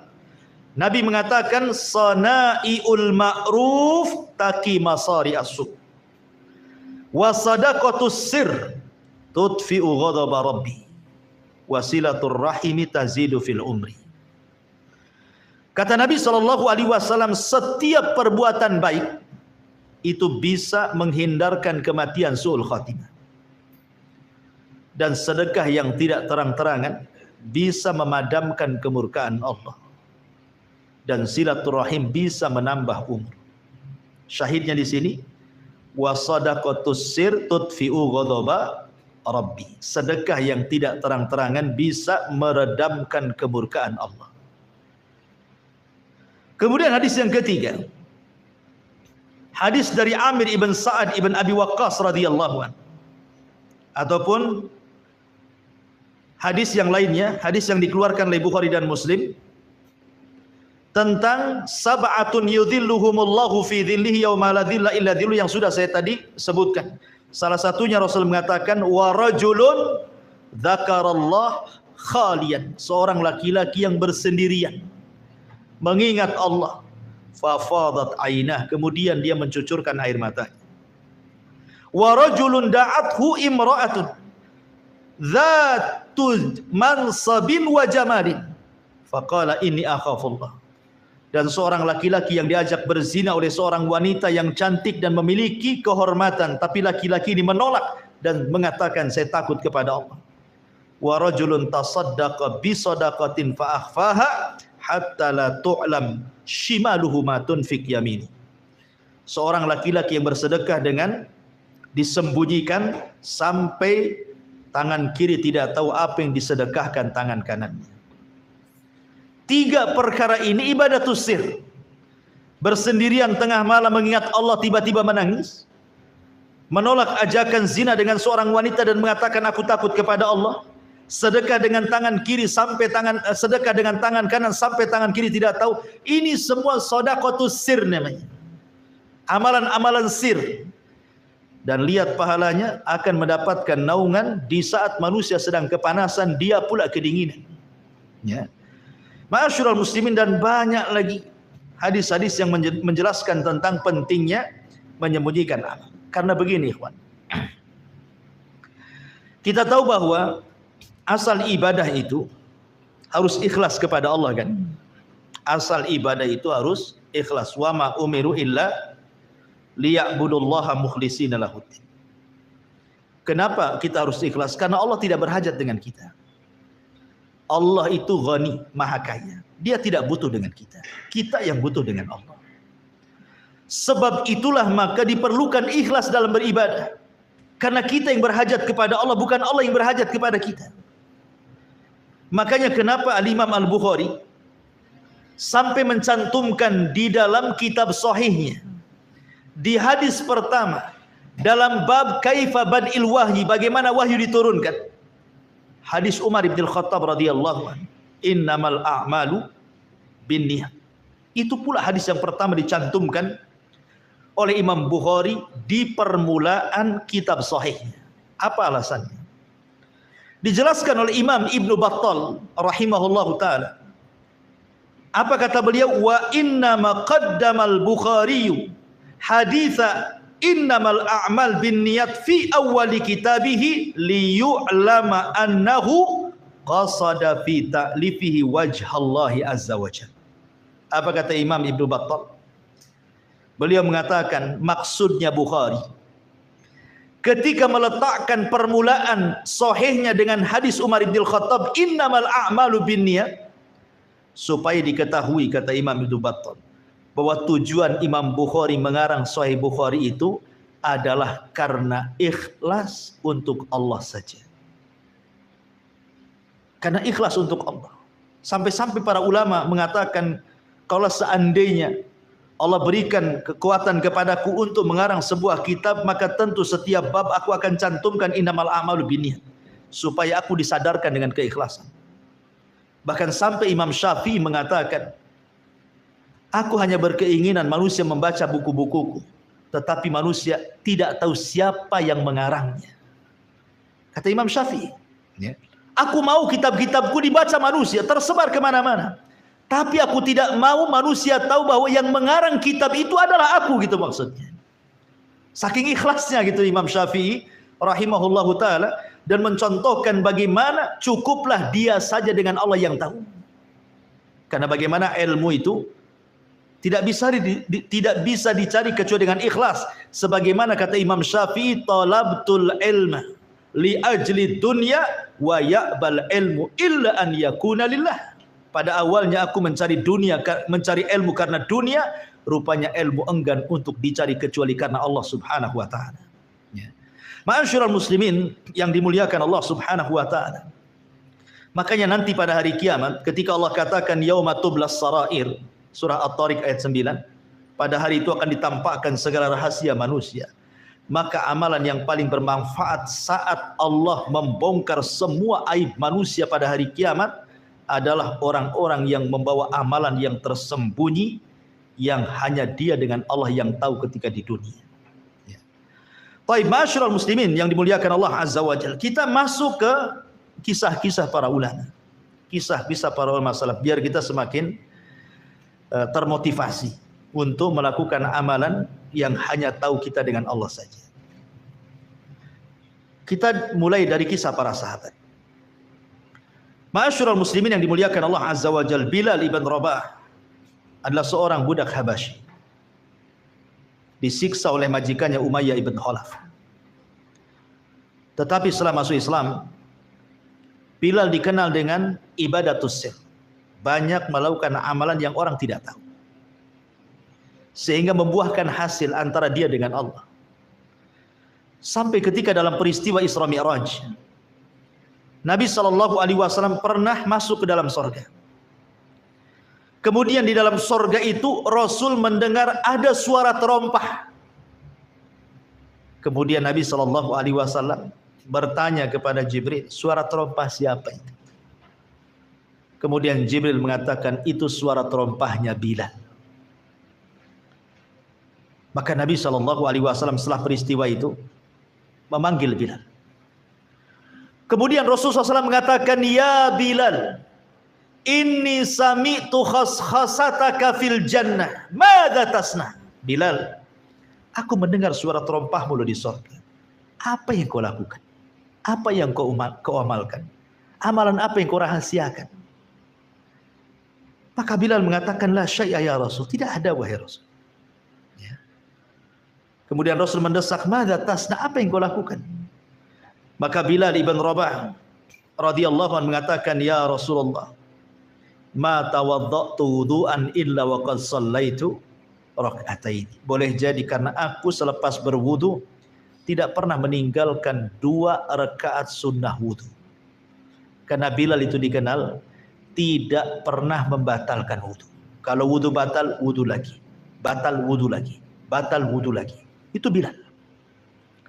Nabi mengatakan, sana'iul ma'ruf taqi masari as-su' wa sadaqatus sir tudfi'u ghadaba rabbi wasilatur rahimi tazidu fil umri. Kata Nabi SAW, setiap perbuatan baik itu bisa menghindarkan kematian su'ul khatimah, dan sedekah yang tidak terang-terangan bisa memadamkan kemurkaan Allah, dan silaturahim bisa menambah umur. Syahidnya di sini, wa sadaqatus sir tudfi'u ghadaba Rabbi. Sedekah yang tidak terang-terangan bisa meredamkan kemurkaan Allah. Kemudian hadis yang ketiga, hadis dari Amir ibn Sa'ad ibn Abi Waqqas radhiyallahu anhu, ataupun hadis yang lainnya, hadis yang dikeluarkan oleh Bukhari dan Muslim tentang sab'atun yudhilluhumullahu fi dhillihi yauma la dhilla illa dhilluh, yang sudah saya tadi sebutkan. Salah satunya Rasul mengatakan wa rajulun dzakarallah khalian, seorang laki-laki yang bersendirian mengingat Allah, fa fadat ainah, kemudian dia mencucurkan air matanya. Wa rajulun da'athu imra'atun dzatu mansabin wa jamalin faqala inni akhafullah. Dan seorang laki-laki yang diajak berzina oleh seorang wanita yang cantik dan memiliki kehormatan, tapi laki-laki ini menolak dan mengatakan saya takut kepada Allah. Wa rajulun tasaddaqa bi sadaqatin fa akhfaha hatta la tu'lam shimaluhu ma tunfiq yamini. Seorang laki-laki yang bersedekah dengan disembunyikan sampai tangan kiri tidak tahu apa yang disedekahkan tangan kanannya. Tiga perkara ini ibadatus sir. Bersendirian tengah malam mengingat Allah, tiba-tiba menangis. Menolak ajakan zina dengan seorang wanita dan mengatakan aku takut kepada Allah. Sedekah dengan tangan kiri sampai sedekah dengan tangan kanan sampai tangan kiri tidak tahu. Ini semua sedekahtus sir namanya. Amalan-amalan sir. Dan lihat pahalanya akan mendapatkan naungan di saat manusia sedang kepanasan, dia pula kedinginan. Ya. Ma'asyiral muslimin, dan banyak lagi hadis-hadis yang menjelaskan tentang pentingnya menyembunyikan amal. Karena begini, ikhwan. Kita tahu bahwa asal ibadah itu harus ikhlas kepada Allah, kan? Asal ibadah itu harus ikhlas. Wa ma umiru illa liya'budullaha mukhlishina lahuddin. Kenapa kita harus ikhlas? Karena Allah tidak berhajat dengan kita. Allah itu ghani, maha kaya. Dia tidak butuh dengan kita. Kita yang butuh dengan Allah. Sebab itulah maka diperlukan ikhlas dalam beribadah. Karena kita yang berhajat kepada Allah, bukan Allah yang berhajat kepada kita. Makanya kenapa Al-Imam Al-Bukhari sampai mencantumkan di dalam kitab sahihnya, di hadis pertama dalam bab kaifa bad'il wahyi, bagaimana wahyu diturunkan, hadis Umar bin Khattab radhiyallahu anhu, innamal a'malu binniyat. Itu pula hadis yang pertama dicantumkan oleh Imam Bukhari di permulaan kitab sahihnya. Apa alasannya? Dijelaskan oleh Imam Ibnu Battal rahimahullahu taala. Apa kata beliau? Wa inna ma qaddamal Bukhari haditha innamal a'mal binniyat fi awwali kitabihi liyu'lama annahu qasada fi ta'lifihi wajhallahi azza wajalla. Apa kata Imam Ibnu Battal? Beliau mengatakan maksudnya Bukhari ketika meletakkan permulaan sahihnya dengan hadis Umar bin Khattab innamal a'malu binniyat, supaya diketahui, kata Imam Ibnu Battal, bahwa tujuan Imam Bukhari mengarang Sahih Bukhari itu adalah karena ikhlas untuk Allah saja. Karena ikhlas untuk Allah. Sampai-sampai para ulama mengatakan, kalau seandainya Allah berikan kekuatan kepadaku untuk mengarang sebuah kitab, maka tentu setiap bab aku akan cantumkan innamal a'malu binniyat, supaya aku disadarkan dengan keikhlasan. Bahkan sampai Imam Syafi'i mengatakan, aku hanya berkeinginan manusia membaca buku-bukuku, tetapi manusia tidak tahu siapa yang mengarangnya. Kata Imam Syafi'i, aku mau kitab-kitabku dibaca manusia, tersebar kemana-mana. Tapi aku tidak mau manusia tahu bahwa yang mengarang kitab itu adalah aku, gitu maksudnya. Saking ikhlasnya gitu Imam Syafi'i rahimahullahu ta'ala, dan mencontohkan bagaimana cukuplah dia saja dengan Allah yang tahu. Karena bagaimana ilmu itu tidak bisa dicari kecuali dengan ikhlas. Sebagaimana kata Imam Syafi'i, talabtul ilma li ajli dunya wa ya'bal ilmu illa an yakuna lillah. Pada awalnya aku mencari dunia, mencari ilmu karena dunia, rupanya ilmu enggan untuk dicari kecuali karena Allah Subhanahu wa taala. Ya. Ma'asyiral muslimin yang dimuliakan Allah Subhanahu wa taala. Makanya nanti pada hari kiamat ketika Allah katakan yauma tublas sarair, surah At-Tariq ayat 9, pada hari itu akan ditampakkan segala rahasia manusia. Maka amalan yang paling bermanfaat saat Allah membongkar semua aib manusia pada hari kiamat adalah orang-orang yang membawa amalan yang tersembunyi yang hanya dia dengan Allah yang tahu ketika di dunia. Baik, ma'asyiral muslimin yang dimuliakan Allah Azza wa Jalla. Kita masuk ke kisah-kisah para ulama. Kisah-kisah para ulama salaf biar kita semakin termotivasi untuk melakukan amalan yang hanya tahu kita dengan Allah saja. Kita mulai dari kisah para sahabat. Ma'asyiral muslimin yang dimuliakan Allah Azza wa Jalla, Bilal ibn Rabah adalah seorang budak Habasyi. Disiksa oleh majikannya Umayyah ibn Khalaf. Tetapi setelah masuk Islam, Bilal dikenal dengan ibadatus sir. Banyak melakukan amalan yang orang tidak tahu. Sehingga membuahkan hasil antara dia dengan Allah. Sampai ketika dalam peristiwa Isra Mi'raj, Nabi SAW pernah masuk ke dalam sorga. Kemudian di dalam sorga itu Rasul mendengar ada suara terompah. Kemudian Nabi SAW bertanya kepada Jibril, suara terompah siapa itu? Kemudian Jibril mengatakan itu suara terompahnya Bilal. Maka Nabi SAW setelah peristiwa itu memanggil Bilal. Kemudian Rasulullah SAW mengatakan, ya Bilal, inni sami'tu khaskhasataka fil jannah. Madza tasna? Bilal, aku mendengar suara terompahmu di surga. Apa yang kau lakukan? Apa yang kau amalkan? Amalan apa yang kau rahasiakan? Maka Bilal mengatakan, la syai'a ya Rasul. Tidak ada wahai Rasul. Ya. Kemudian Rasul mendesak, madza tasna? Apa yang kau lakukan? Maka Bilal ibn Rabah radhiyallahu anhu mengatakan, ya Rasulullah, ma tawaddatu wudu'an illa wa qad shallaitu rak'atain. Boleh jadi karena aku selepas berwudu tidak pernah meninggalkan 2 rakaat sunnah wudu. Karena Bilal itu dikenal tidak pernah membatalkan wudu. Kalau wudu batal, wudu lagi. Batal wudu lagi. Batal wudu lagi. Itu Bilal.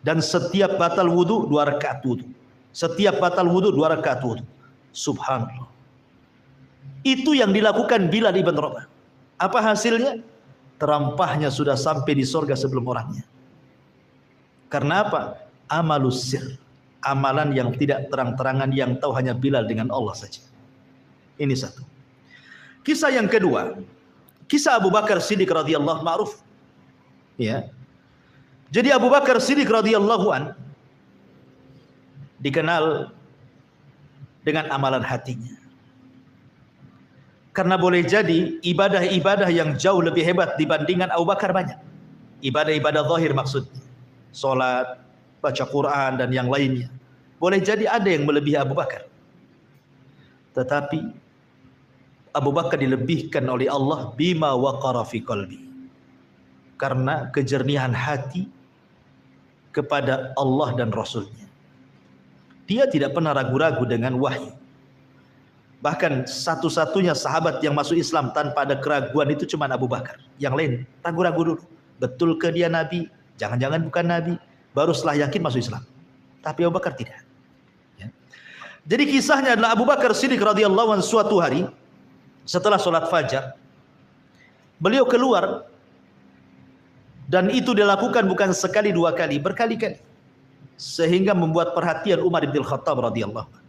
Dan setiap batal wudu 2 rakaat wudu. Setiap batal wudu 2 rakaat wudu. Subhanallah. Itu yang dilakukan Bilal ibn Rabah. Apa hasilnya? Terampahnya sudah sampai di sorga sebelum orangnya. Karena apa? Amalus sir. Amalan yang tidak terang-terangan yang tahu hanya Bilal dengan Allah saja. Ini satu. Kisah yang kedua, kisah Abu Bakar Siddiq radhiyallahu ma'ruf. Ya. Jadi Abu Bakar Siddiq radhiyallahu an dikenal dengan amalan hatinya. Karena boleh jadi ibadah-ibadah yang jauh lebih hebat dibandingkan Abu Bakar banyak. Ibadah-ibadah zahir maksudnya. Salat, baca Quran dan yang lainnya. Boleh jadi ada yang melebihi Abu Bakar. Tetapi Abu Bakar dilebihkan oleh Allah bima waqara fi qalbi. Karena kejernihan hati kepada Allah dan Rasulnya. Dia tidak pernah ragu-ragu dengan wahyu. Bahkan satu-satunya sahabat yang masuk Islam tanpa ada keraguan itu cuma Abu Bakar. Yang lain ragu-ragu dulu. Betul ke dia Nabi? Jangan-jangan bukan Nabi. Baru setelah yakin masuk Islam. Tapi Abu Bakar tidak. Ya. Jadi kisahnya adalah Abu Bakar Siddiq radhiyallahu anhu suatu hari setelah sholat fajar, beliau keluar. Dan itu dilakukan bukan sekali 2 kali, berkali-kali. Sehingga membuat perhatian Umar bin Khattab radhiyallahu anhu.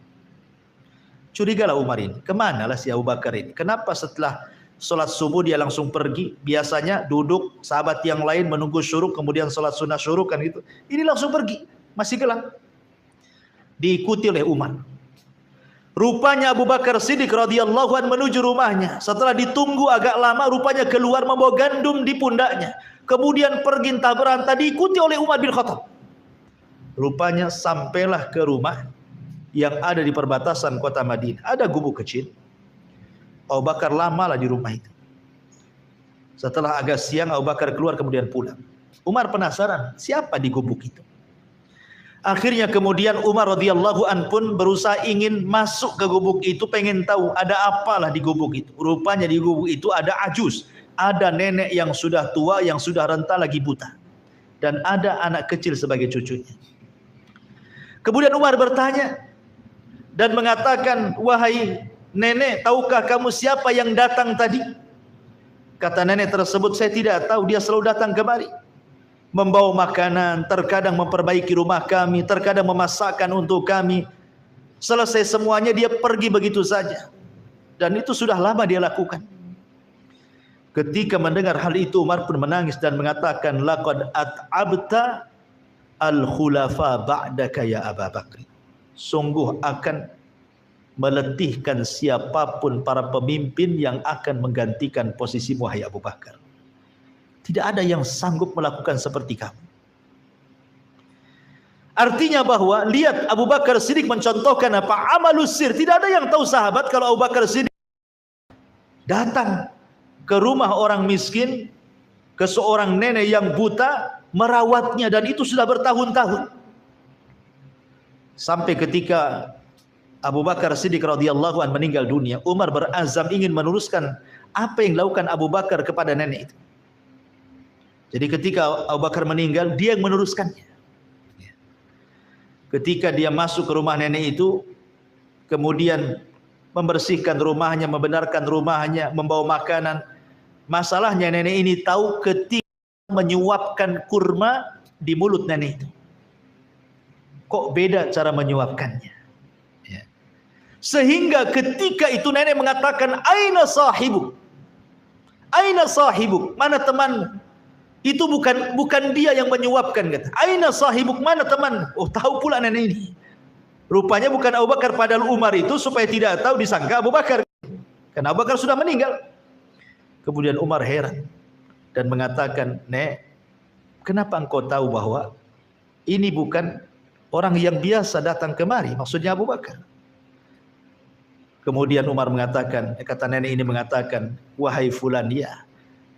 Curigalah Umar ini, kemanalah si Abu Bakar ini? Kenapa setelah sholat subuh dia langsung pergi? Biasanya duduk, sahabat yang lain menunggu syuruk, kemudian sholat sunnah syuruk kan gitu. Ini langsung pergi, masih gelap. Diikuti oleh Umar. Rupanya Abu Bakar Siddiq radhiyallahu anhu menuju rumahnya. Setelah ditunggu agak lama, rupanya keluar membawa gandum di pundaknya. Kemudian pergi entah berantah diikuti oleh Umar bin Khattab. Rupanya sampailah ke rumah yang ada di perbatasan kota Madinah. Ada gubuk kecil. Abu Bakar lamalah di rumah itu. Setelah agak siang Abu Bakar keluar kemudian pulang. Umar penasaran, siapa di gubuk itu? Akhirnya kemudian Umar radhiyallahu an pun berusaha ingin masuk ke gubuk itu, pengen tahu ada apalah di gubuk itu. Rupanya di gubuk itu ada ajus, ada nenek yang sudah tua, yang sudah renta lagi buta, dan ada anak kecil sebagai cucunya. Kemudian Umar bertanya dan mengatakan, wahai nenek, tahukah kamu siapa yang datang tadi? Kata nenek tersebut, saya tidak tahu, dia selalu datang kemari, membawa makanan, terkadang memperbaiki rumah kami, terkadang memasakkan untuk kami. Selesai semuanya dia pergi begitu saja. Dan itu sudah lama dia lakukan. Ketika mendengar hal itu, Umar pun menangis dan mengatakan, laqad at'abta al-khulafa ba'daka ya Abu Bakar. Sungguh akan meletihkan siapapun para pemimpin yang akan menggantikan posisimu, wahai Abu Bakar. Tidak ada yang sanggup melakukan seperti kamu. Artinya bahwa lihat Abu Bakar Siddiq mencontohkan apa? Amalus sir. Tidak ada yang tahu sahabat kalau Abu Bakar Siddiq datang ke rumah orang miskin, ke seorang nenek yang buta, merawatnya, dan itu sudah bertahun-tahun. Sampai ketika Abu Bakar Siddiq radhiyallahu anhu meninggal dunia, Umar berazam ingin meneruskan apa yang dilakukan Abu Bakar kepada nenek itu. Jadi ketika Abu Bakar meninggal, dia yang meneruskannya. Ketika dia masuk ke rumah nenek itu, kemudian membersihkan rumahnya, membenarkan rumahnya, membawa makanan. Masalahnya nenek ini tahu ketika menyuapkan kurma di mulut nenek itu, kok beda cara menyuapkannya. Sehingga ketika itu nenek mengatakan, aina sahibuk? Aina sahibuk? Mana temanmu? Itu bukan dia yang menyuapkan, kata. Aina sahibuk, mana teman? Oh, tahu pula nenek ini. Rupanya bukan Abu Bakar, padahal Umar itu supaya tidak tahu disangka Abu Bakar. Karena Abu Bakar sudah meninggal. Kemudian Umar heran dan mengatakan, "Nek, kenapa engkau tahu bahwa ini bukan orang yang biasa datang kemari?" Maksudnya Abu Bakar. Kemudian Umar mengatakan, kata nenek ini mengatakan, "Wahai fulan, ya,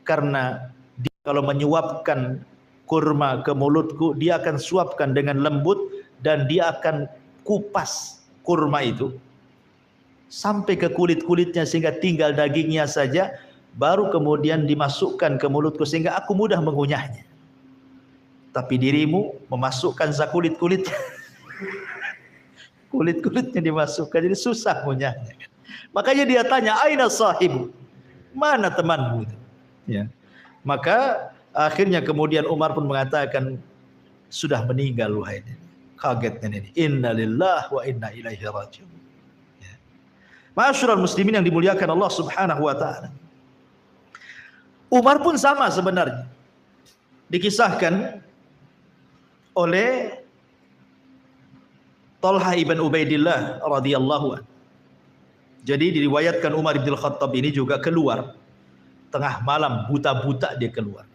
karena dia kalau menyuapkan kurma ke mulutku, dia akan suapkan dengan lembut dan dia akan kupas kurma itu sampai ke kulit-kulitnya sehingga tinggal dagingnya saja, baru kemudian dimasukkan ke mulutku sehingga aku mudah mengunyahnya. Tapi dirimu memasukkan kulit-kulitnya." Kulit-kulitnya dimasukkan, jadi susah ngunyahnya. Makanya dia tanya, aina sahibu? Mana temanmu? Ya. Maka akhirnya kemudian Umar pun mengatakan, sudah meninggal wahai nenek. Kagetnya nenek. Inna lillahi wa inna ilaihi raji'un. Ya. Ma'asyiral muslimin yang dimuliakan Allah Subhanahu wa taala. Umar pun sama sebenarnya. Dikisahkan oleh Talha ibn Ubaidillah radhiyallahu anhu. Jadi diriwayatkan Umar bin Khattab ini juga keluar tengah malam, buta-buta dia keluar.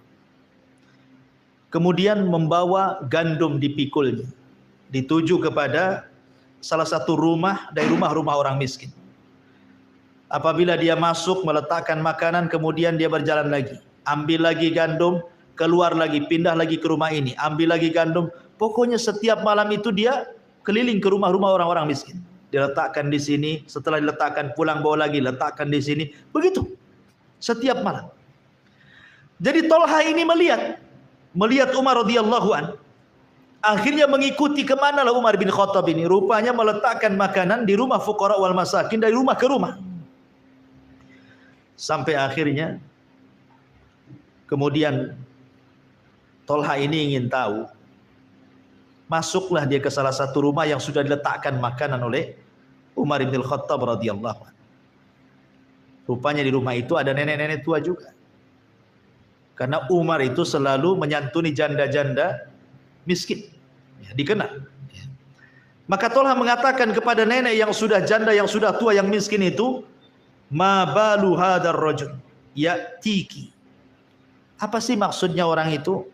Kemudian membawa gandum dipikulnya, dituju kepada salah satu rumah dari rumah-rumah orang miskin. Apabila dia masuk meletakkan makanan, kemudian dia berjalan lagi, ambil lagi gandum, keluar lagi, pindah lagi ke rumah ini, ambil lagi gandum. Pokoknya setiap malam itu dia keliling ke rumah-rumah orang-orang miskin. Diletakkan di sini, setelah diletakkan pulang bawa lagi, letakkan di sini. Begitu. Setiap malam. Jadi Talha ini melihat Umar radhiyallahu an. Akhirnya mengikuti kemana lah Umar bin Khattab ini. Rupanya meletakkan makanan di rumah fuqara wal masakin, dari rumah ke rumah. Sampai akhirnya kemudian Talha ini ingin tahu. Masuklah dia ke salah satu rumah yang sudah diletakkan makanan oleh Umar bin Khattab radhiyallahu anhu. Rupanya di rumah itu ada nenek-nenek tua juga. Karena Umar itu selalu menyantuni janda-janda miskin. Ya, dikenal. Ya. Maka Talha mengatakan kepada nenek yang sudah janda, yang sudah tua, yang miskin itu, "Ma balu hadar rajul ya'tiki." Apa sih maksudnya orang itu?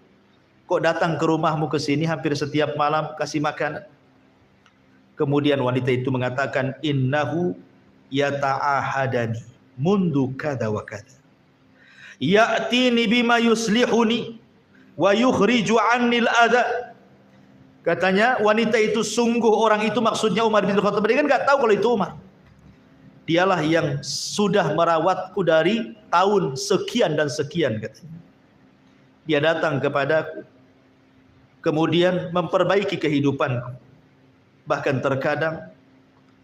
Kok datang ke rumahmu ke sini hampir setiap malam kasih makan? Kemudian wanita itu mengatakan, innahu yata'ahadani mundu kada wa kada. Ya'tini bima yuslihuni wa yukhriju 'annil adha. Katanya wanita itu sungguh orang itu maksudnya Umar bin Khattab. Dia kan nggak tahu kalau itu Umar. Dialah yang sudah merawatku dari tahun sekian dan sekian, katanya. Dia datang kepadaku, kemudian memperbaiki kehidupanku. Bahkan terkadang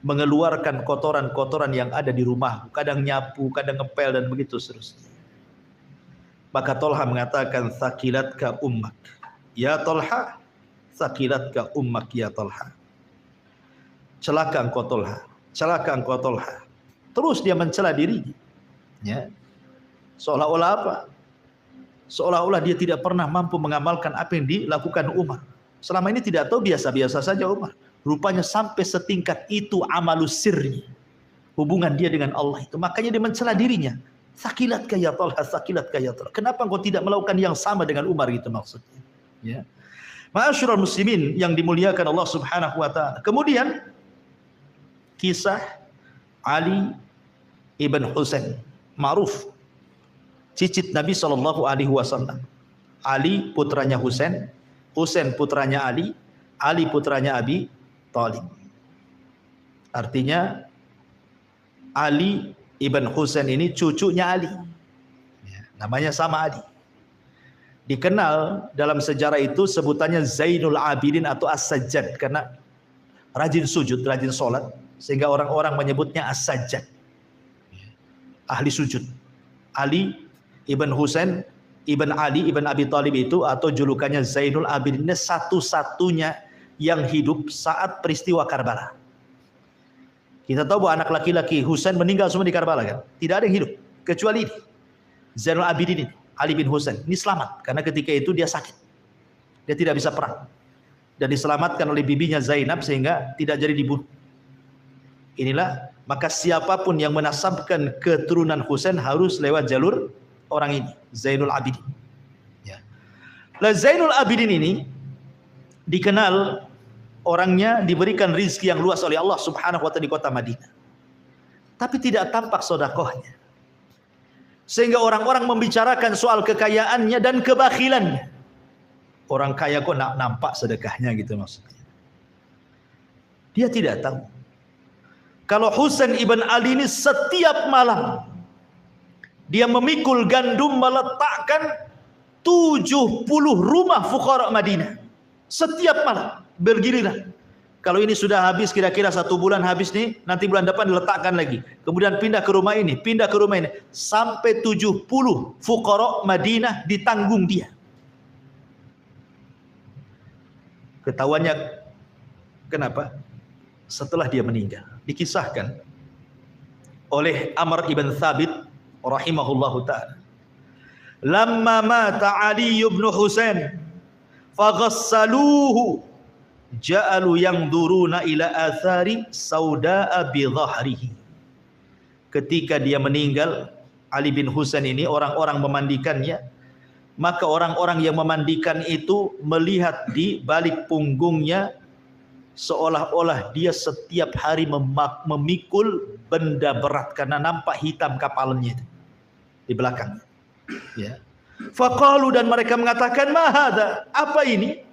mengeluarkan kotoran-kotoran yang ada di rumahku. Kadang nyapu, kadang ngepel dan begitu seterusnya. Maka Tolha mengatakan, "Thaqilatka ummak ya Tolha, thaqilatka ummak ya Tolha." Celaka engkau Tolha, celaka engkau Tolha. Terus dia mencela dirinya, ya. Seolah-olah apa? Seolah-olah dia tidak pernah mampu mengamalkan apa yang dilakukan Umar. Selama ini tidak tahu, biasa-biasa saja Umar. Rupanya sampai setingkat itu amalus sirri, hubungan dia dengan Allah itu. Makanya dia mencela dirinya. Thaqilatka ya Tolha, thaqilatka ya Tolha. Kenapa engkau tidak melakukan yang sama dengan Umar, gitu maksudnya, ya. Ma'asyiral muslimin yang dimuliakan Allah Subhanahu wa taala. Kemudian kisah Ali ibn Husain, ma'ruf, cicit Nabi sallallahu alaihi wasallam. Ali putranya Husain, Husain putranya Ali, Ali putranya Abi Thalib. Artinya Ali ibn Husain ini cucunya Ali. Namanya sama Ali. Dikenal dalam sejarah itu sebutannya Zainul Abidin atau As-Sajjad, karena rajin sujud, rajin sholat, sehingga orang-orang menyebutnya As-Sajjad, ahli sujud. Ali ibn Husain ibn Ali ibn Abi Thalib itu, atau julukannya Zainul Abidin, satu-satunya yang hidup saat peristiwa Karbala. Kita tahu bahwa anak laki-laki Husain meninggal semua di Karbala, kan? Tidak ada yang hidup kecuali ini, Zainul Abidin ini, Ali bin Husain. Ini selamat karena ketika itu dia sakit, dia tidak bisa perang, dan diselamatkan oleh bibinya Zainab sehingga tidak jadi dibunuh. Inilah, maka siapapun yang menasabkan keturunan Husain harus lewat jalur orang ini, Zainul Abidin, ya. Lah Zainul Abidin ini dikenal orangnya diberikan rizki yang luas oleh Allah Subhanahu wa taala di kota Madinah, tapi tidak tampak sedekahnya, sehingga orang-orang membicarakan soal kekayaannya dan kebakhilannya. Orang kaya kok nak nampak sedekahnya, gitu maksudnya. Dia tidak tahu kalau Husain ibn Ali ini setiap malam dia memikul gandum meletakkan 70 rumah fuqara Madinah. Setiap malam bergiliran. Kalau ini sudah habis, kira-kira 1 bulan habis nih, nanti bulan depan diletakkan lagi. Kemudian pindah ke rumah ini, pindah ke rumah ini. Sampai 70 fuqara Madinah ditanggung dia. Ketahuannya kenapa? Setelah dia meninggal. Dikisahkan oleh Amr ibn Thabit rahimahullahu ta'ala. Lamma mata Ali ibn Husain faghassaluhu ja'alu yanzuruna ila athari sauda'a bi dhahrihi. Ketika dia meninggal, Ali bin Husain ini, orang-orang memandikannya, maka orang-orang yang memandikan itu melihat di balik punggungnya seolah-olah dia setiap hari memikul benda berat, karena nampak hitam kapalnya itu di belakang, ya. Faqalu, dan mereka mengatakan, ma hadza, apa ini?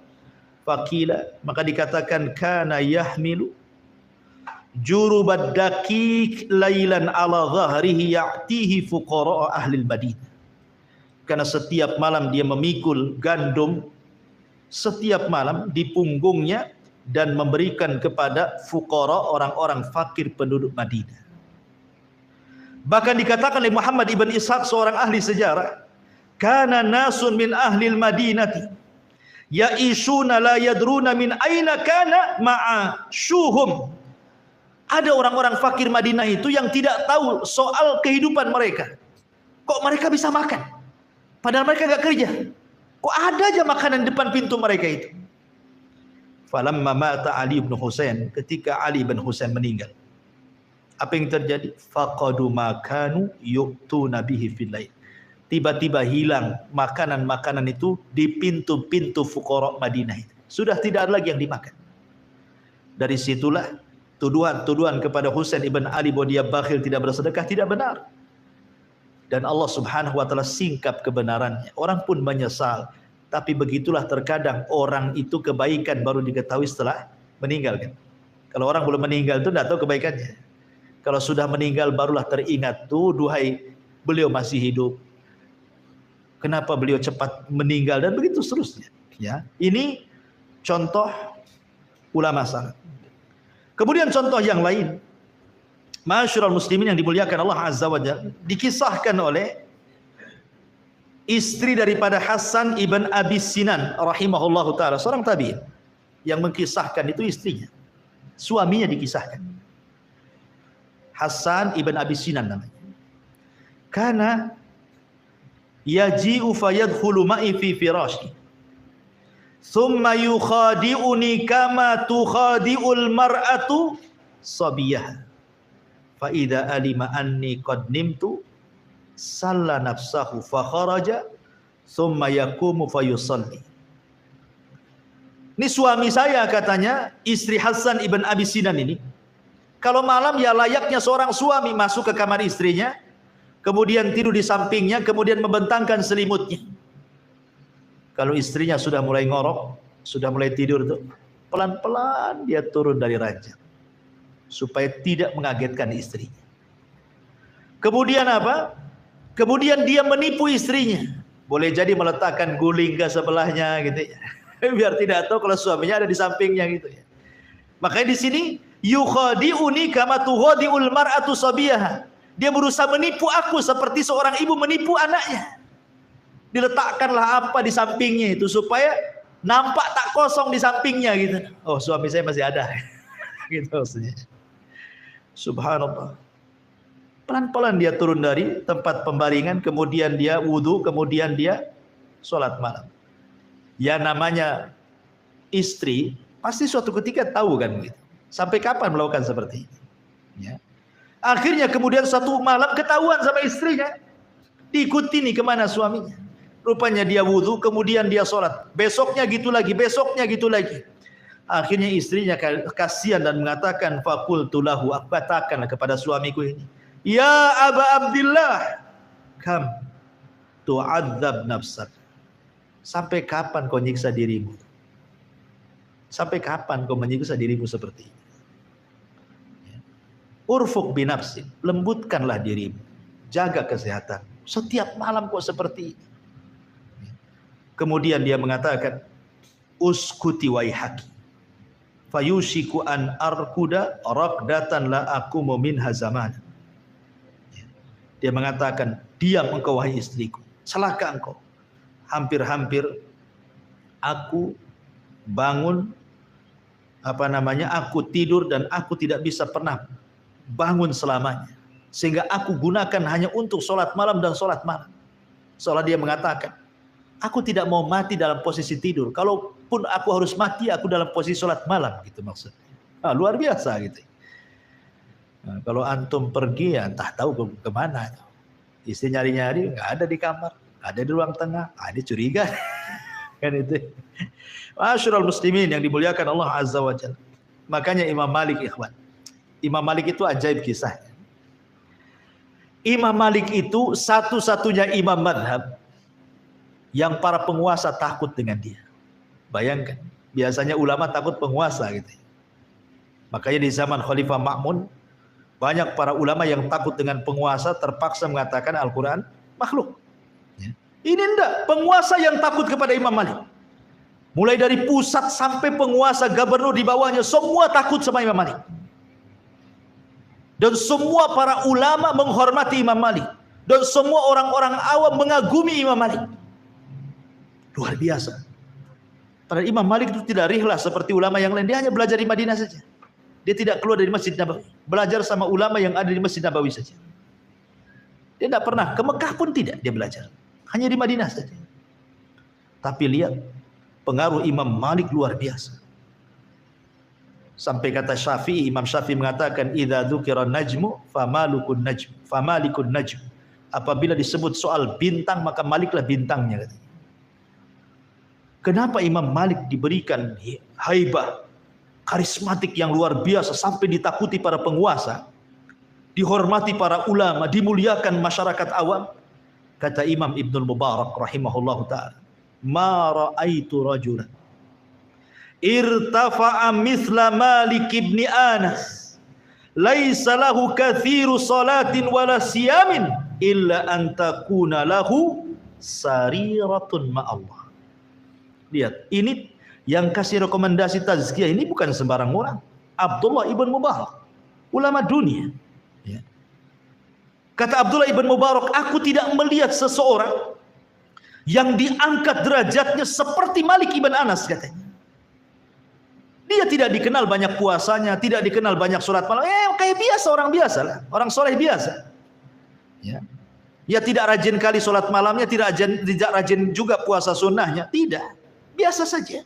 Faqila, maka dikatakan, kana yahmilu jurubad daqiq lailan ala dhahrihi ya'tihi fuqara ahli al-Madinah. Karena setiap malam dia memikul gandum setiap malam di punggungnya dan memberikan kepada fuqara, orang-orang fakir penduduk Madinah. Bahkan dikatakan oleh Muhammad ibn Ishaq, seorang ahli sejarah, kana nasun min ahli al-Madinati ya'ishuna la yadruna min aina kana ma'ashuhum. Ada orang-orang fakir Madinah itu yang tidak tahu soal kehidupan mereka. Kok mereka bisa makan padahal mereka enggak kerja? Kok ada aja makanan depan pintu mereka itu? Falamma mata Ali bin Husain, ketika Ali bin Husain meninggal, apa yang terjadi? Faqadu makanu yu'tuna bihi fil lail. Tiba-tiba hilang makanan-makanan itu di pintu-pintu fuqara Madinah itu. Sudah tidak ada lagi yang dimakan. Dari situlah tuduhan-tuduhan kepada Husain ibn Ali bahwa dia bakhil, tidak bersedekah, tidak benar. Dan Allah Subhanahu wa taala singkap kebenarannya. Orang pun menyesal, Tapi begitulah terkadang orang itu kebaikan baru diketahui setelah meninggal kan. Kalau orang belum meninggal itu tidak tahu kebaikannya. Kalau sudah meninggal barulah teringat tuh, duhai beliau masih hidup. Kenapa beliau cepat meninggal dan begitu seterusnya. Ya, ini contoh ulama salaf. Kemudian contoh yang lain, ma'asyiral muslimin yang dimuliakan Allah Azza wa Jalla, dikisahkan oleh istri daripada Hasan ibn Abi Sinan rahimahullahu taala, seorang tabi'in yang mengkisahkan itu istrinya. Suaminya dikisahkan. Hasan ibn Abi Sinan namanya. Kana yaji'u fayadkhulu ma'i fi firashi. Thumma yukhadi'uni kama tukhadi'ul mar'atu sabiyah. Fa idza alima anni qad nimtu salla nafsahu fa kharaja thumma yaqumu fayusalli. Ini suami saya katanya, istri Hasan ibn Abi Sinan ini. Kalau malam ya layaknya seorang suami masuk ke kamar istrinya, kemudian tidur di sampingnya, kemudian membentangkan selimutnya. Kalau istrinya sudah mulai ngorok, sudah mulai tidur tuh, pelan-pelan dia turun dari ranjang supaya tidak mengagetkan istrinya. Kemudian apa? Kemudian dia menipu istrinya. Boleh jadi meletakkan guling ke sebelahnya gitu ya. Biar tidak tahu kalau suaminya ada di sampingnya gitu ya. Makanya di sini yukhadi'uni kama tukhadi'ul mar'atu sabiyaha. Dia berusaha menipu aku seperti seorang ibu menipu anaknya. Diletakkanlah apa di sampingnya itu supaya nampak tak kosong di sampingnya gitu. Oh, suami saya masih ada. Gitu maksudnya. Subhanallah. Pelan-pelan dia turun dari tempat pembaringan, kemudian dia wudu, kemudian dia sholat malam. Ya namanya istri pasti suatu ketika tahu kan gitu. Sampai kapan melakukan seperti ini? Ya. Akhirnya kemudian satu malam ketahuan sama istrinya. Diikuti nih kemana suaminya. Rupanya dia wudu, kemudian dia sholat. Besoknya gitu lagi, besoknya gitu lagi. Akhirnya istrinya kasihan dan mengatakan, faqultu lahu, aku katakanlah kepada suamiku ini, ya Aba Abdillah, kam tu'adzab nafsak. Sampai kapan kau nyiksa dirimu? Sampai kapan kau menyiksa dirimu seperti ini? Urfuk binafsi, lembutkanlah dirimu, jaga kesehatan. Setiap malam kok seperti ini. Kemudian dia mengatakan, uskuti waihaki, fayushiku an arkuda raqdatan la aqumu minha zaman. Dia mengatakan, diam engkau wahai istriku, celaka engkau. Hampir-hampir aku bangun, aku tidur dan aku tidak bisa pernah bangun selamanya. Sehingga aku gunakan hanya untuk sholat malam dan sholat malam. Seolah dia mengatakan, aku tidak mau mati dalam posisi tidur. Kalaupun aku harus mati, aku dalam posisi sholat malam. Gitu maksudnya. Nah, luar biasa gitu. Nah, kalau antum pergi ya entah tahu kemana. Istri nyari-nyari, nggak ada di kamar. Ada di ruang tengah, ada curiga. Kan itu. Ma'asyiral muslimin yang dimuliakan Allah Azza wa Jalla. Makanya Imam Malik ikhwan. Imam Malik itu ajaib kisahnya. Imam Malik itu satu-satunya imam madhab yang para penguasa takut dengan dia. Bayangkan, biasanya ulama takut penguasa gitu. Makanya di zaman Khalifah Ma'mun, banyak para ulama yang takut dengan penguasa terpaksa mengatakan Al-Quran makhluk. Ini enggak, penguasa yang takut kepada Imam Malik. Mulai dari pusat sampai penguasa, gubernur di bawahnya, semua takut sama Imam Malik. Dan semua para ulama menghormati Imam Malik. Dan semua orang-orang awam mengagumi Imam Malik. Luar biasa. Padahal Imam Malik itu tidak rihlah seperti ulama yang lain. Dia hanya belajar di Madinah saja. Dia tidak keluar dari Masjid Nabawi. Belajar sama ulama yang ada di Masjid Nabawi saja. Dia tidak pernah, ke Mekah pun tidak dia belajar. Hanya di Madinah saja. Tapi lihat, pengaruh Imam Malik luar biasa. Sampai kata Syafi'i, Imam Syafi'i mengatakan, idza dzukira najmu famalikun najm. Apabila disebut soal bintang, maka Maliklah bintangnya. Kenapa Imam Malik diberikan haibah, karismatik yang luar biasa sampai ditakuti para penguasa, dihormati para ulama, dimuliakan masyarakat awam? Kata Imam Ibnul Mubarak rahimahullahu ta'ala, ma ra'aitu rajulan irtafa'a mithla Malik ibn Anas laisa lahu kathiru salatin wala siyamin illa an takuna lahu sariratun ma'allah. Lihat, ini yang kasih rekomendasi tazkiyah ini bukan sembarang orang. Abdullah ibn Mubarak, ulama dunia. Ya. Kata Abdullah ibn Mubarak, aku tidak melihat seseorang yang diangkat derajatnya seperti Malik ibn Anas, katanya. Dia tidak dikenal banyak puasanya, tidak dikenal banyak sholat malam. Kayak biasa, orang biasa lah, orang soleh biasa. Ya. Ya tidak rajin kali sholat malamnya, tidak rajin juga puasa sunnahnya, tidak, biasa saja.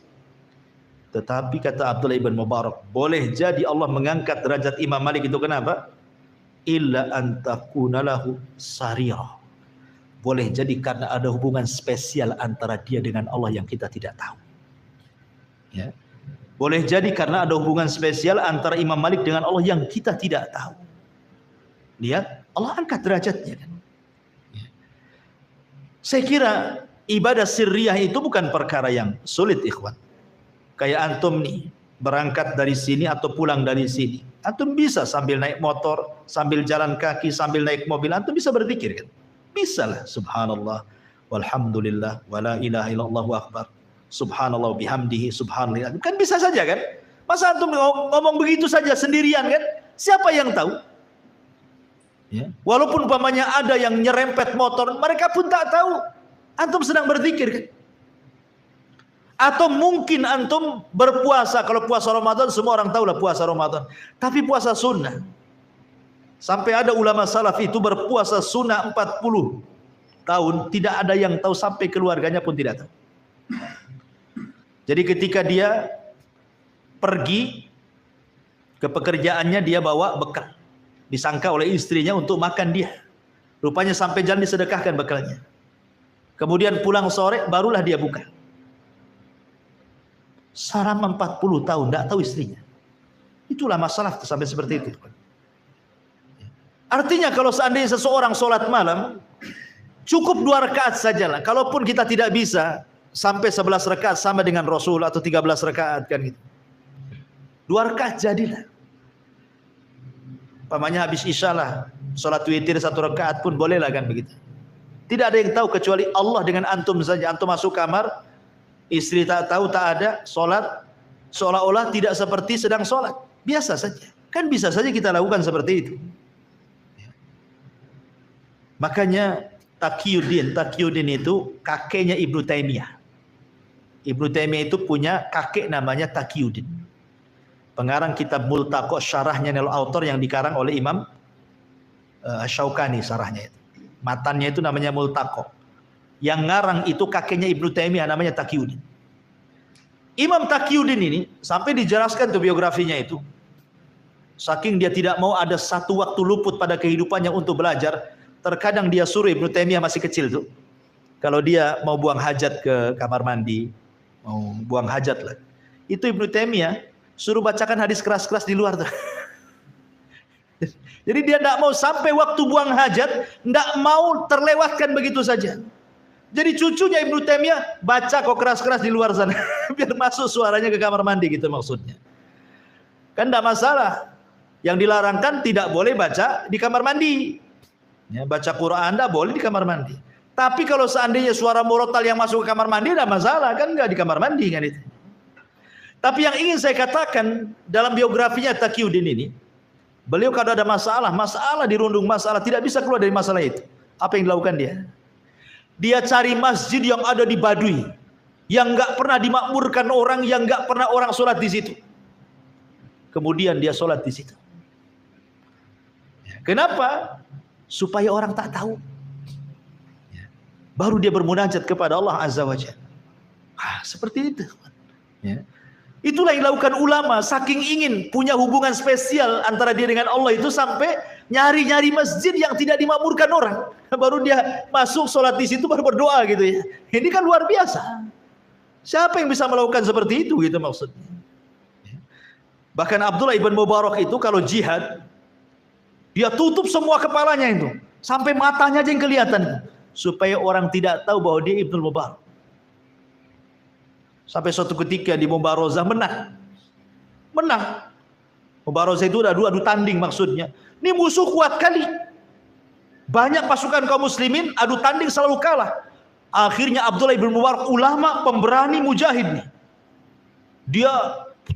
Tetapi kata Abdullah ibn Mubarak, boleh jadi Allah mengangkat derajat Imam Malik itu kenapa? Illa antakuna lahu sarirah. Boleh jadi karena ada hubungan spesial antara dia dengan Allah yang kita tidak tahu. Ya. Boleh jadi karena ada hubungan spesial antara Imam Malik dengan Allah yang kita tidak tahu. Lihat, Allah angkat derajatnya kan. Saya kira ibadah sirriyah itu bukan perkara yang sulit, ikhwan. Kayak antum nih, berangkat dari sini atau pulang dari sini. Antum bisa sambil naik motor, sambil jalan kaki, sambil naik mobil. Antum bisa berzikir kan? Bisa lah. Subhanallah, walhamdulillah, wala ilaha illallahu akbar. Subhanallah bihamdihi, subhanallah. Kan bisa saja kan? Masa antum ngomong begitu saja sendirian kan? Siapa yang tahu? Ya. Walaupun umpamanya ada yang nyerempet motor, mereka pun tak tahu antum sedang berzikir kan? Atau mungkin antum berpuasa. Kalau puasa Ramadan semua orang tahu lah puasa Ramadan. Tapi puasa sunnah, sampai ada ulama salaf itu berpuasa sunnah 40 tahun, tidak ada yang tahu, sampai keluarganya pun tidak tahu. Jadi ketika dia pergi ke pekerjaannya, dia bawa bekal. Disangka oleh istrinya untuk makan dia. Rupanya sampai jalan disedekahkan bekalnya. Kemudian pulang sore barulah dia buka. Selama 40 tahun tidak tahu istrinya. Itulah masalah sampai seperti itu. Artinya kalau seandainya seseorang sholat malam, cukup 2 rakaat sajalah. Kalaupun kita tidak bisa sampai 11 rakaat sama dengan Rasul atau 13 rakaat kan gitu. 2 rakaat jadilah. Pamannya habis isya lah, sholat witir 1 rakaat pun boleh lah kan begitu. Tidak ada yang tahu kecuali Allah dengan antum saja. Antum masuk kamar, istri tak tahu, tak ada, sholat seolah-olah tidak seperti sedang sholat, biasa saja. Kan bisa saja kita lakukan seperti itu. Makanya Taqiyuddin itu kakeknya Ibnu Taimiyah. Ibnu Taimiyah itu punya kakek namanya Taqiyuddin, pengarang kitab Multaqo, syarahnya Nailul Autar yang dikarang oleh Imam Syaukani, syarahnya itu. Matannya itu namanya Multaqo. Yang ngarang itu kakeknya Ibnu Taimiyah namanya Taqiyuddin. Imam Taqiyuddin ini sampai dijelaskan tuh biografinya itu. Saking dia tidak mau ada satu waktu luput pada kehidupannya untuk belajar, terkadang dia suruh, Ibnu Taimiyah masih kecil tuh, kalau dia mau buang hajat ke kamar mandi, mau buang hajat lah, itu Ibnu Taimiyah suruh bacakan hadis keras-keras di luar tuh. Jadi dia tidak mau sampai waktu buang hajat, tidak mau terlewatkan begitu saja. Jadi cucunya Ibnu Taimiyah baca kok keras-keras di luar sana, biar masuk suaranya ke kamar mandi gitu maksudnya. Kan tidak masalah. Yang dilarangkan tidak boleh baca di kamar mandi. Ya, baca Quran tidak boleh di kamar mandi. Tapi kalau seandainya suara murotal yang masuk ke kamar mandi tidak masalah, kan nggak di kamar mandi kan itu. Tapi yang ingin saya katakan dalam biografinya Taqiyuddin ini, beliau kalau ada masalah dirundung masalah, tidak bisa keluar dari masalah itu. Apa yang dilakukan dia? Dia cari masjid yang ada di Baduy, yang nggak pernah dimakmurkan orang, yang nggak pernah orang sholat di situ. Kemudian dia sholat di situ. Kenapa? Supaya orang tak tahu. Baru dia bermunajat kepada Allah Azza wa Jalla. Seperti itu. Ya. Itulah yang dilakukan ulama, saking ingin punya hubungan spesial antara dia dengan Allah itu sampai nyari-nyari masjid yang tidak dimakmurkan orang. Baru dia masuk sholat di situ, baru berdoa gitu ya. Ini kan luar biasa. Siapa yang bisa melakukan seperti itu gitu maksudnya. Bahkan Abdullah ibn Mubarak itu kalau jihad, dia tutup semua kepalanya itu, sampai matanya aja yang kelihatan, supaya orang tidak tahu bahwa dia Ibnu Mubarak. Sampai suatu ketika di Mubarozah menang. Mubarozah itu adu tanding maksudnya. Ini musuh kuat kali. Banyak pasukan kaum muslimin, adu tanding selalu kalah. Akhirnya Abdullah bin Mubarak, ulama pemberani mujahid nih. Dia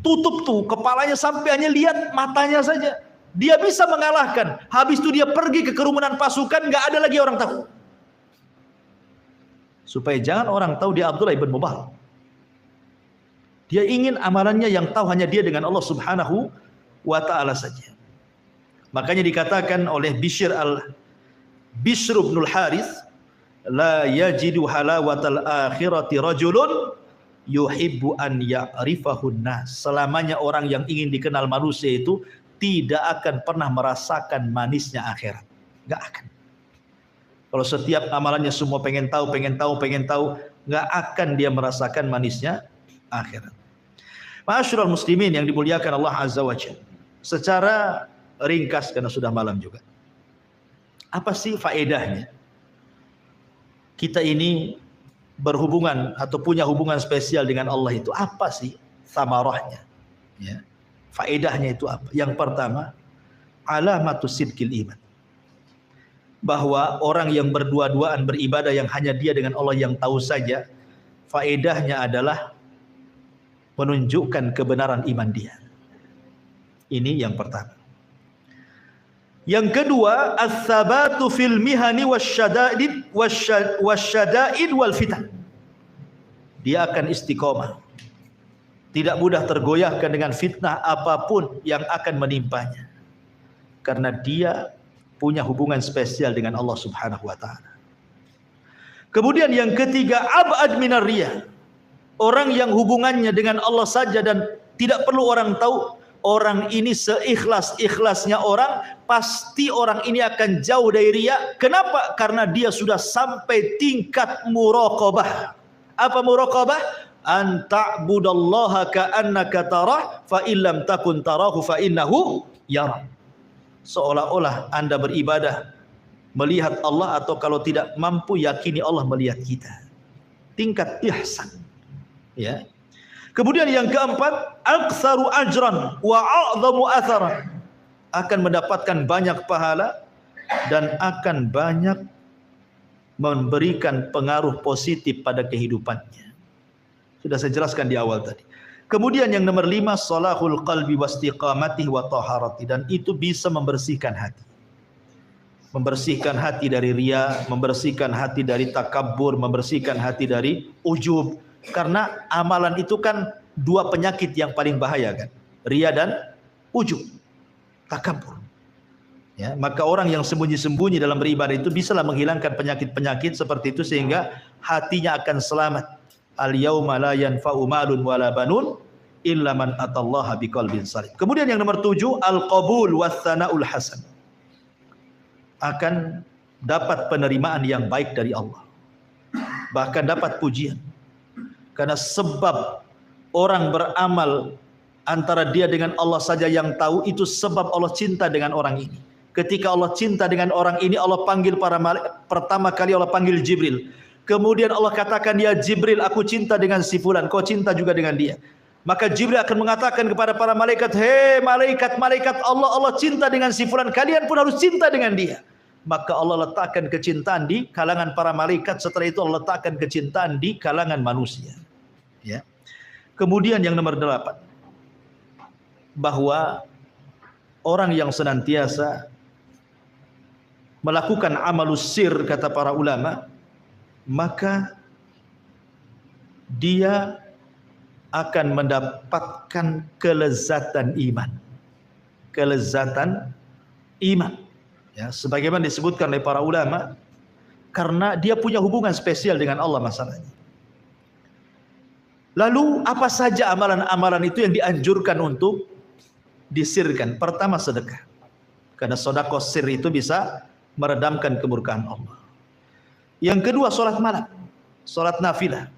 tutup tuh kepalanya sampai hanya lihat matanya saja. Dia bisa mengalahkan. Habis itu dia pergi ke kerumunan pasukan, nggak ada lagi orang tahu. Supaya jangan orang tahu dia Abdullah bin Mubarak. Dia ingin amalannya yang tahu hanya dia dengan Allah Subhanahu wa ta'ala saja. Makanya dikatakan oleh Bishr bin al-Harith, la yajidu halawatal akhirati rajulun yuhibbu an ya'rifahun nas. Selamanya orang yang ingin dikenal manusia itu tidak akan pernah merasakan manisnya akhirat. Enggak akan. Kalau setiap amalannya semua pengen tahu, enggak akan dia merasakan manisnya akhirat. Ma'asyiral muslimin yang dimuliakan Allah Azza wa Jalla. Secara ringkas karena sudah malam juga. Apa sih faedahnya? Kita ini berhubungan atau punya hubungan spesial dengan Allah itu apa sih samarahnya? Ya. Faedahnya itu apa? Yang pertama, alamatus sidqil iman. Bahwa orang yang berdua-duaan beribadah yang hanya dia dengan Allah yang tahu saja, faedahnya adalah menunjukkan kebenaran iman dia. Ini yang pertama. Yang kedua, as-sabatu fil mihani wasyada'id wal fitan. Dia akan istiqomah. Tidak mudah tergoyahkan dengan fitnah apapun yang akan menimpanya. Karena dia punya hubungan spesial dengan Allah Subhanahu wa ta'ala. Kemudian yang ketiga, ab'ad minar riya. Orang yang hubungannya dengan Allah saja dan tidak perlu orang tahu, orang ini seikhlas-ikhlasnya orang, pasti orang ini akan jauh dari riya. Kenapa? Karena dia sudah sampai tingkat muraqabah. Apa muraqabah? An ta'budallaha ka'annaka tarah, fa illam takun tarahu fa innahu yara. Seolah-olah Anda beribadah melihat Allah, atau kalau tidak mampu yakini Allah melihat kita. Tingkat ihsan. Ya. Kemudian yang keempat, aktsaru ajran wa a'dhamu atharan. Akan mendapatkan banyak pahala dan akan banyak memberikan pengaruh positif pada kehidupannya. Sudah saya jelaskan di awal tadi. Kemudian yang nomor 5, salahul qalbi wastiqamatihi wa taharati, dan itu bisa membersihkan hati. Membersihkan hati dari riya, membersihkan hati dari takabbur, membersihkan hati dari ujub. Karena amalan itu kan dua penyakit yang paling bahaya kan, riya dan ujub, takabbur. Ya, maka orang yang sembunyi-sembunyi dalam beribadah itu bisalah menghilangkan penyakit-penyakit seperti itu sehingga hatinya akan selamat. Al-yauma la yanfa'u malun wala banun illa man atallaha biqalbin salim. Kemudian yang nomor 7, al-qabul was-sana'ul hasan. Akan dapat penerimaan yang baik dari Allah. Bahkan dapat pujian. Karena sebab orang beramal antara dia dengan Allah saja yang tahu, itu sebab Allah cinta dengan orang ini. Ketika Allah cinta dengan orang ini, Allah panggil pertama kali Allah panggil Jibril. Kemudian Allah katakan, ya Jibril, aku cinta dengan si fulan, kau cinta juga dengan dia. Maka Jibril akan mengatakan kepada para malaikat, hei malaikat-malaikat Allah, Allah cinta dengan si fulan, kalian pun harus cinta dengan dia. Maka Allah letakkan kecintaan di kalangan para malaikat. Setelah itu Allah letakkan kecintaan di kalangan manusia. Ya. Kemudian yang nomor 8, bahwa orang yang senantiasa melakukan amalus sir, kata para ulama, maka dia akan mendapatkan kelezatan iman. Kelezatan iman. Ya, sebagaimana disebutkan oleh para ulama, karena dia punya hubungan spesial dengan Allah masalahnya. Lalu apa saja amalan-amalan itu yang dianjurkan untuk disirkan? Pertama, sedekah. Karena sedekah sir itu bisa meredamkan kemurkaan Allah. Yang kedua, salat malam, salat nafilah.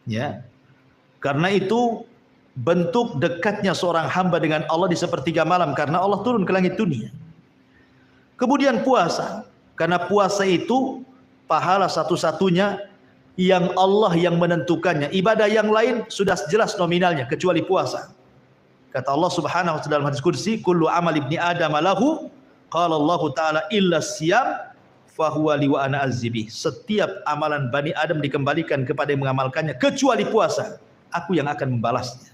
Ya. Karena itu bentuk dekatnya seorang hamba dengan Allah di sepertiga malam, karena Allah turun ke langit dunia. Kemudian puasa, karena puasa itu pahala satu-satunya yang Allah yang menentukannya. Ibadah yang lain sudah jelas nominalnya kecuali puasa. Kata Allah Subhanahu wa taala dalam hadis qudsi, kullu amal ibni adam lahu, qala Allah taala illa siyam fahuwa li wa ana azzibi. Setiap amalan Bani Adam dikembalikan kepada yang mengamalkannya kecuali puasa. Aku yang akan membalasnya.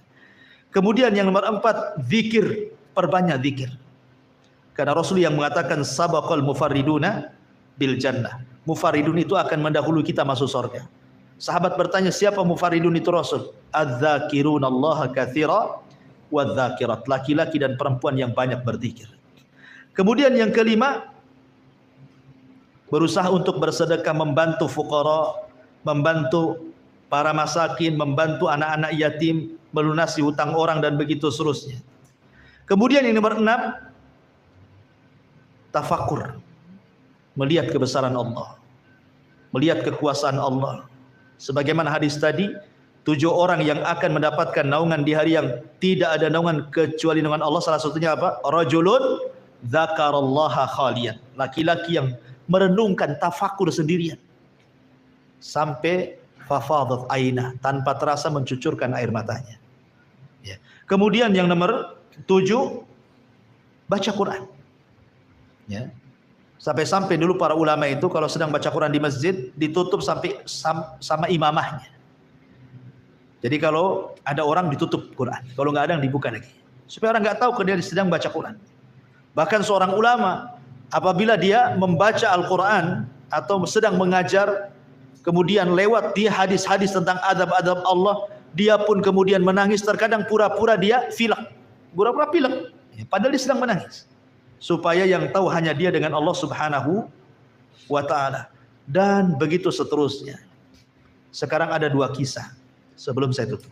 Kemudian yang nomor 4, zikir, perbanyak zikir. Karena Rasul yang mengatakan sabaqal mufarriduna bil jannah. Mufarridun itu akan mendahului kita masuk surga. Sahabat bertanya, siapa mufarridun itu Rasul? Adz-dzakirunallaha katsira wadz-dzakirat. Laki-laki dan perempuan yang banyak berzikir. Kemudian yang kelima, berusaha untuk bersedekah, membantu fuqara, membantu para masakin, membantu anak-anak yatim, melunasi hutang orang dan begitu seterusnya. Kemudian yang nomor 6, tafakur, melihat kebesaran Allah, melihat kekuasaan Allah. Sebagaimana hadis tadi, 7 orang yang akan mendapatkan naungan di hari yang tidak ada naungan kecuali naungan Allah. Salah satunya apa? Rajulun dzakarallaha khalian, laki-laki yang merenungkan, tafakur sendirian sampai fafadat aina, tanpa terasa mencucurkan air matanya. Ya. Kemudian yang nomor 7, baca Quran. Ya. Sampai-sampai dulu para ulama itu kalau sedang baca Quran di masjid ditutup sampai sama imamahnya. Jadi kalau ada orang ditutup Quran, kalau nggak ada yang dibuka lagi, supaya orang nggak tahu kalau dia sedang baca Quran. Bahkan seorang ulama apabila dia membaca Al-Quran atau sedang mengajar, kemudian lewat dia hadis-hadis tentang adab-adab Allah, dia pun kemudian menangis. Terkadang pura-pura dia pilek, pura-pura pilek, padahal dia sedang menangis. Supaya yang tahu hanya dia dengan Allah Subhanahu wa ta'ala. Dan begitu seterusnya. Sekarang ada 2 kisah sebelum saya tutup.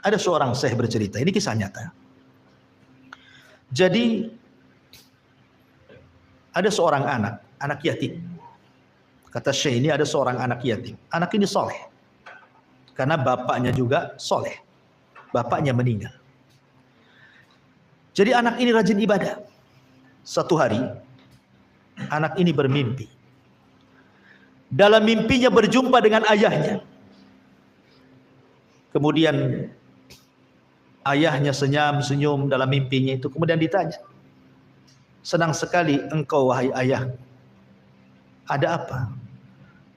Ada seorang syekh bercerita, ini kisah nyata. Jadi ada seorang anak yatim. Kata syekh ini ada seorang anak yatim. Anak ini soleh. Karena bapaknya juga soleh. Bapaknya meninggal. Jadi anak ini rajin ibadah. Satu hari, anak ini bermimpi. Dalam mimpinya berjumpa dengan ayahnya. Kemudian ayahnya senyum dalam mimpinya itu. Kemudian ditanya, senang sekali engkau wahai ayah. Ada apa?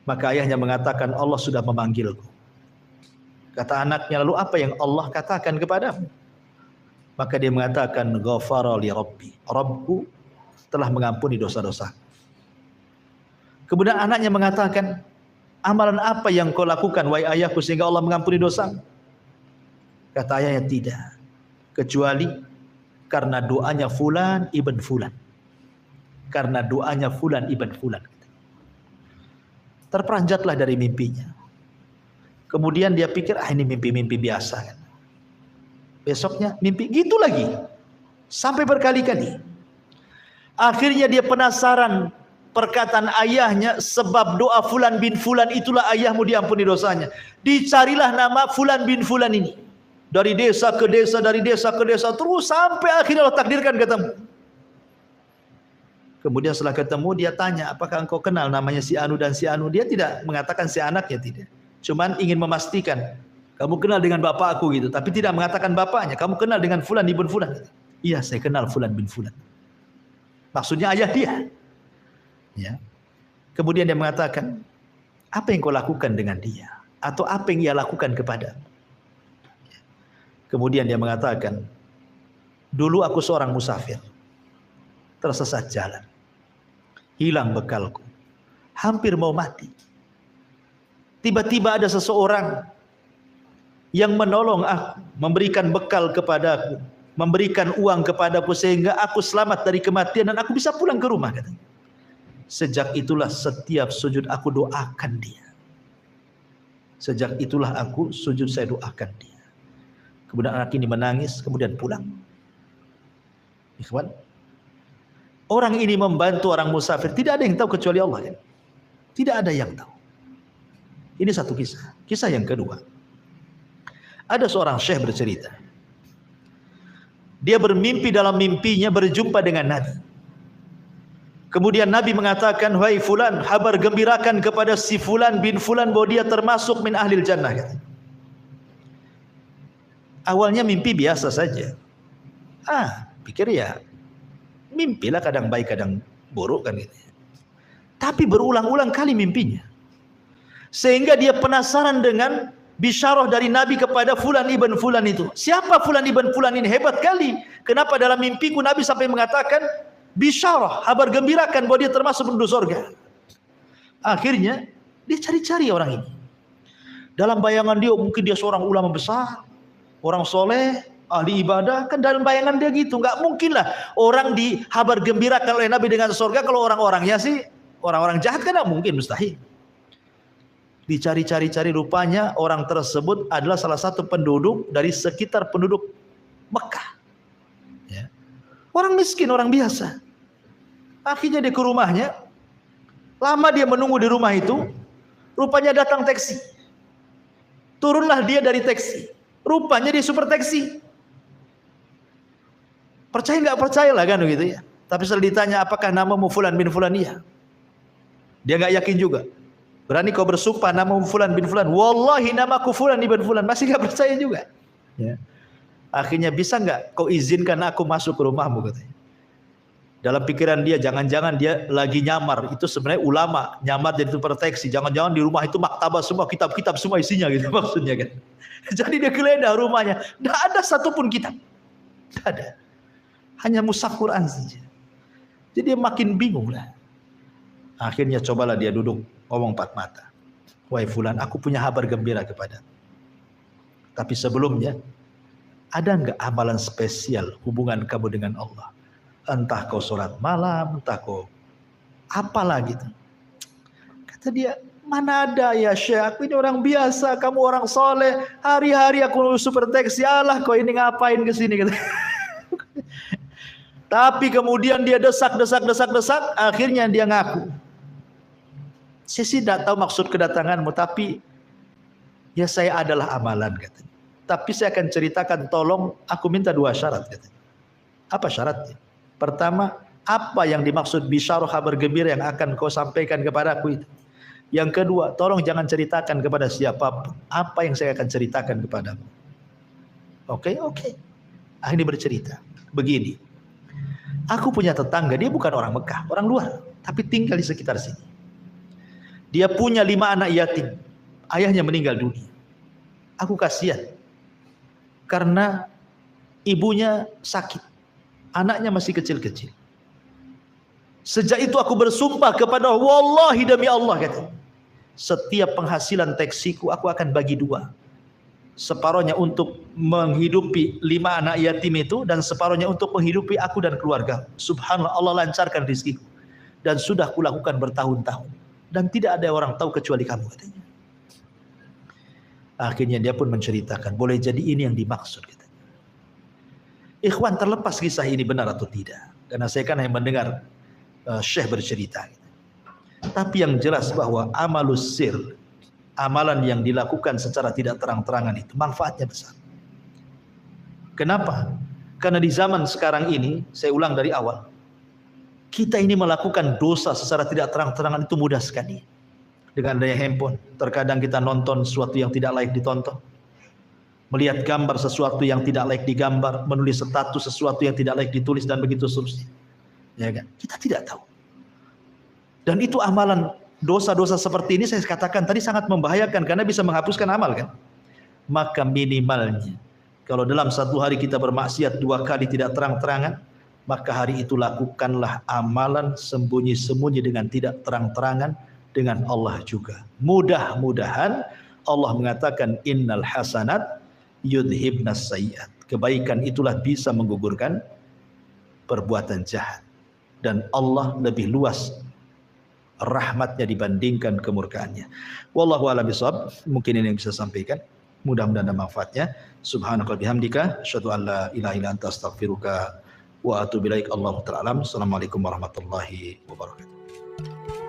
Maka ayahnya mengatakan, Allah sudah memanggilku. Kata anaknya, lalu apa yang Allah katakan kepadamu? Maka dia mengatakan, ghafara li rabbi, Rabbku telah mengampuni dosa-dosa. Kemudian anaknya mengatakan, amalan apa yang kau lakukan wahai ayahku sehingga Allah mengampuni dosa? Kata ayahnya, tidak, kecuali karena doanya fulan ibn fulan. Karena doanya fulan ibn fulan. Terperanjatlah dari mimpinya. Kemudian dia pikir, ini mimpi-mimpi biasa kan. Besoknya mimpi gitu lagi. Sampai berkali-kali. Akhirnya dia penasaran perkataan ayahnya, sebab doa fulan bin fulan itulah ayahmu diampuni dosanya. Dicarilah nama fulan bin fulan ini. Dari desa ke desa, dari desa ke desa, terus sampai akhirnya Allah takdirkan ketemu. Kemudian setelah ketemu dia tanya, apakah engkau kenal namanya si Anu dan si Anu? Dia tidak mengatakan si anaknya, tidak. Cuman ingin memastikan, kamu kenal dengan bapak aku gitu, tapi tidak mengatakan bapaknya. Kamu kenal dengan fulan ibn fulan? Iya, saya kenal fulan bin fulan. Maksudnya ayah dia. Ya. Kemudian dia mengatakan, apa yang kau lakukan dengan dia? Atau apa yang ia lakukan kepada? Kemudian dia mengatakan, dulu aku seorang musafir, tersesat jalan, hilang bekalku, hampir mau mati. Tiba-tiba ada seseorang yang menolong aku, memberikan bekal kepadaku, memberikan uang kepadaku sehingga aku selamat dari kematian dan aku bisa pulang ke rumah, katanya. Sejak itulah setiap sujud aku doakan dia. Sejak itulah aku sujud saya doakan dia. Kemudian anak ini menangis, kemudian pulang. Ikhwan, orang ini membantu orang musafir, tidak ada yang tahu kecuali Allah, kan? Tidak ada yang tahu. Ini satu kisah. Kisah yang kedua, ada seorang syekh bercerita. Dia bermimpi, dalam mimpinya berjumpa dengan Nabi. Kemudian Nabi mengatakan, "Wahai fulan, kabar gembirakan kepada si fulan bin fulan bahwa dia termasuk min ahlil jannah." Awalnya mimpi biasa saja. Pikir ya mimpilah, kadang baik kadang buruk kan gitu. Tapi berulang-ulang kali mimpinya. Sehingga dia penasaran dengan bisyarah dari Nabi kepada fulan ibn fulan itu. Siapa fulan ibn fulan ini? Hebat kali. Kenapa dalam mimpiku Nabi sampai mengatakan bisyarah, kabar gembirakan bahwa dia termasuk penduduk surga. Akhirnya dia cari-cari orang ini. Dalam bayangan dia mungkin dia seorang ulama besar, orang soleh, ahli ibadah. Kan dalam bayangan dia gitu. Nggak mungkin lah orang dikabar gembirakan oleh Nabi dengan surga kalau orang-orangnya sih orang-orang jahat, kan nggak mungkin, mustahil. Dicari-cari rupanya orang tersebut adalah salah satu penduduk dari sekitar penduduk Mekah. Ya. Orang miskin, orang biasa. Akhirnya dia ke rumahnya. Lama dia menunggu di rumah itu. Rupanya datang taksi. Turunlah dia dari taksi. Rupanya dia super taksi. Percaya nggak percaya lah kan gitu ya. Tapi setelah ditanya apakah namamu fulan bin fulan, iya. Dia nggak yakin juga. Berani kau bersumpah namamu fulan bin fulan? Wallahi namaku fulan bin fulan. Masih nggak percaya juga. Ya. Akhirnya, bisa nggak kau izinkan aku masuk ke rumahmu, katanya. Dalam pikiran dia, jangan-jangan dia lagi nyamar. Itu sebenarnya ulama, nyamar jadi proteksi. Jangan-jangan di rumah itu maktabah semua, kitab-kitab semua isinya gitu maksudnya kan. Jadi dia geledah rumahnya, tidak ada satupun kitab, tidak ada, hanya mushaf Quran saja. Jadi dia makin bingung lah. Akhirnya cobalah dia duduk ngomong empat mata. Wahai fulan, aku punya kabar gembira kepada. Tapi sebelumnya, ada enggak amalan spesial hubungan kamu dengan Allah? Entah kau sholat malam, entah kau apalah gitu. Kata dia, mana ada ya Syekh, aku ini orang biasa, kamu orang soleh, hari-hari aku super taksi, alah kau ini ngapain kesini gitu. Tapi kemudian dia desak, akhirnya dia ngaku. Saya sih tidak tahu maksud kedatanganmu, tapi ya saya adalah amalan, katanya. Tapi saya akan ceritakan, tolong aku minta 2 syarat, katanya. Apa syaratnya? Pertama, apa yang dimaksud bisyarah, kabar gembira yang akan kau sampaikan kepadaku itu. Yang kedua, tolong jangan ceritakan kepada siapapun apa yang saya akan ceritakan kepadamu. Oke. Akhirnya bercerita. Begini, aku punya tetangga, dia bukan orang Mekah, orang luar, tapi tinggal di sekitar sini. Dia punya 5 anak yatim. Ayahnya meninggal dunia. Aku kasihan. Karena ibunya sakit. Anaknya masih kecil-kecil. Sejak itu aku bersumpah kepada wallahi demi Allah, kata. Setiap penghasilan taksiku aku akan bagi 2. Separuhnya untuk menghidupi 5 anak yatim itu, dan separuhnya untuk menghidupi aku dan keluarga. Subhanallah, Allah lancarkan rizkiku. Dan sudah kulakukan bertahun-tahun. Dan tidak ada orang tahu kecuali kamu, katanya. Akhirnya dia pun menceritakan, boleh jadi ini yang dimaksud, katanya. Ikhwan, terlepas kisah ini benar atau tidak, karena saya kan hanya mendengar Syekh bercerita. Tapi yang jelas bahwa amalus sir, amalan yang dilakukan secara tidak terang-terangan itu manfaatnya besar. Kenapa? Karena di zaman sekarang ini, saya ulang dari awal, kita ini melakukan dosa secara tidak terang-terangan itu mudah sekali. Dengan adanya handphone, terkadang kita nonton sesuatu yang tidak layak ditonton, melihat gambar sesuatu yang tidak layak digambar, menulis status sesuatu yang tidak layak ditulis, dan begitu seterusnya. Ya kan? Kita tidak tahu. Dan itu amalan dosa-dosa seperti ini, saya katakan tadi, sangat membahayakan karena bisa menghapuskan amal kan. Maka minimalnya, kalau dalam 1 hari kita bermaksiat 2 kali tidak terang-terangan, maka hari itu lakukanlah amalan sembunyi-sembunyi dengan tidak terang-terangan dengan Allah juga. Mudah-mudahan Allah mengatakan innal hasanat yudhibnas sayyi'at. Kebaikan itulah bisa menggugurkan perbuatan jahat. Dan Allah lebih luas rahmatnya dibandingkan kemurkaannya. Wallahu a'lam bishawab. Mungkin ini yang bisa sampaikan. Mudah-mudahan ada manfaatnya. Subhanaka bihamdika asyhadu an la ilaha illa anta astaghfiruka wa atubu ilaik. Allahu ta'ala alam. Assalamualaikum warahmatullahi wabarakatuh.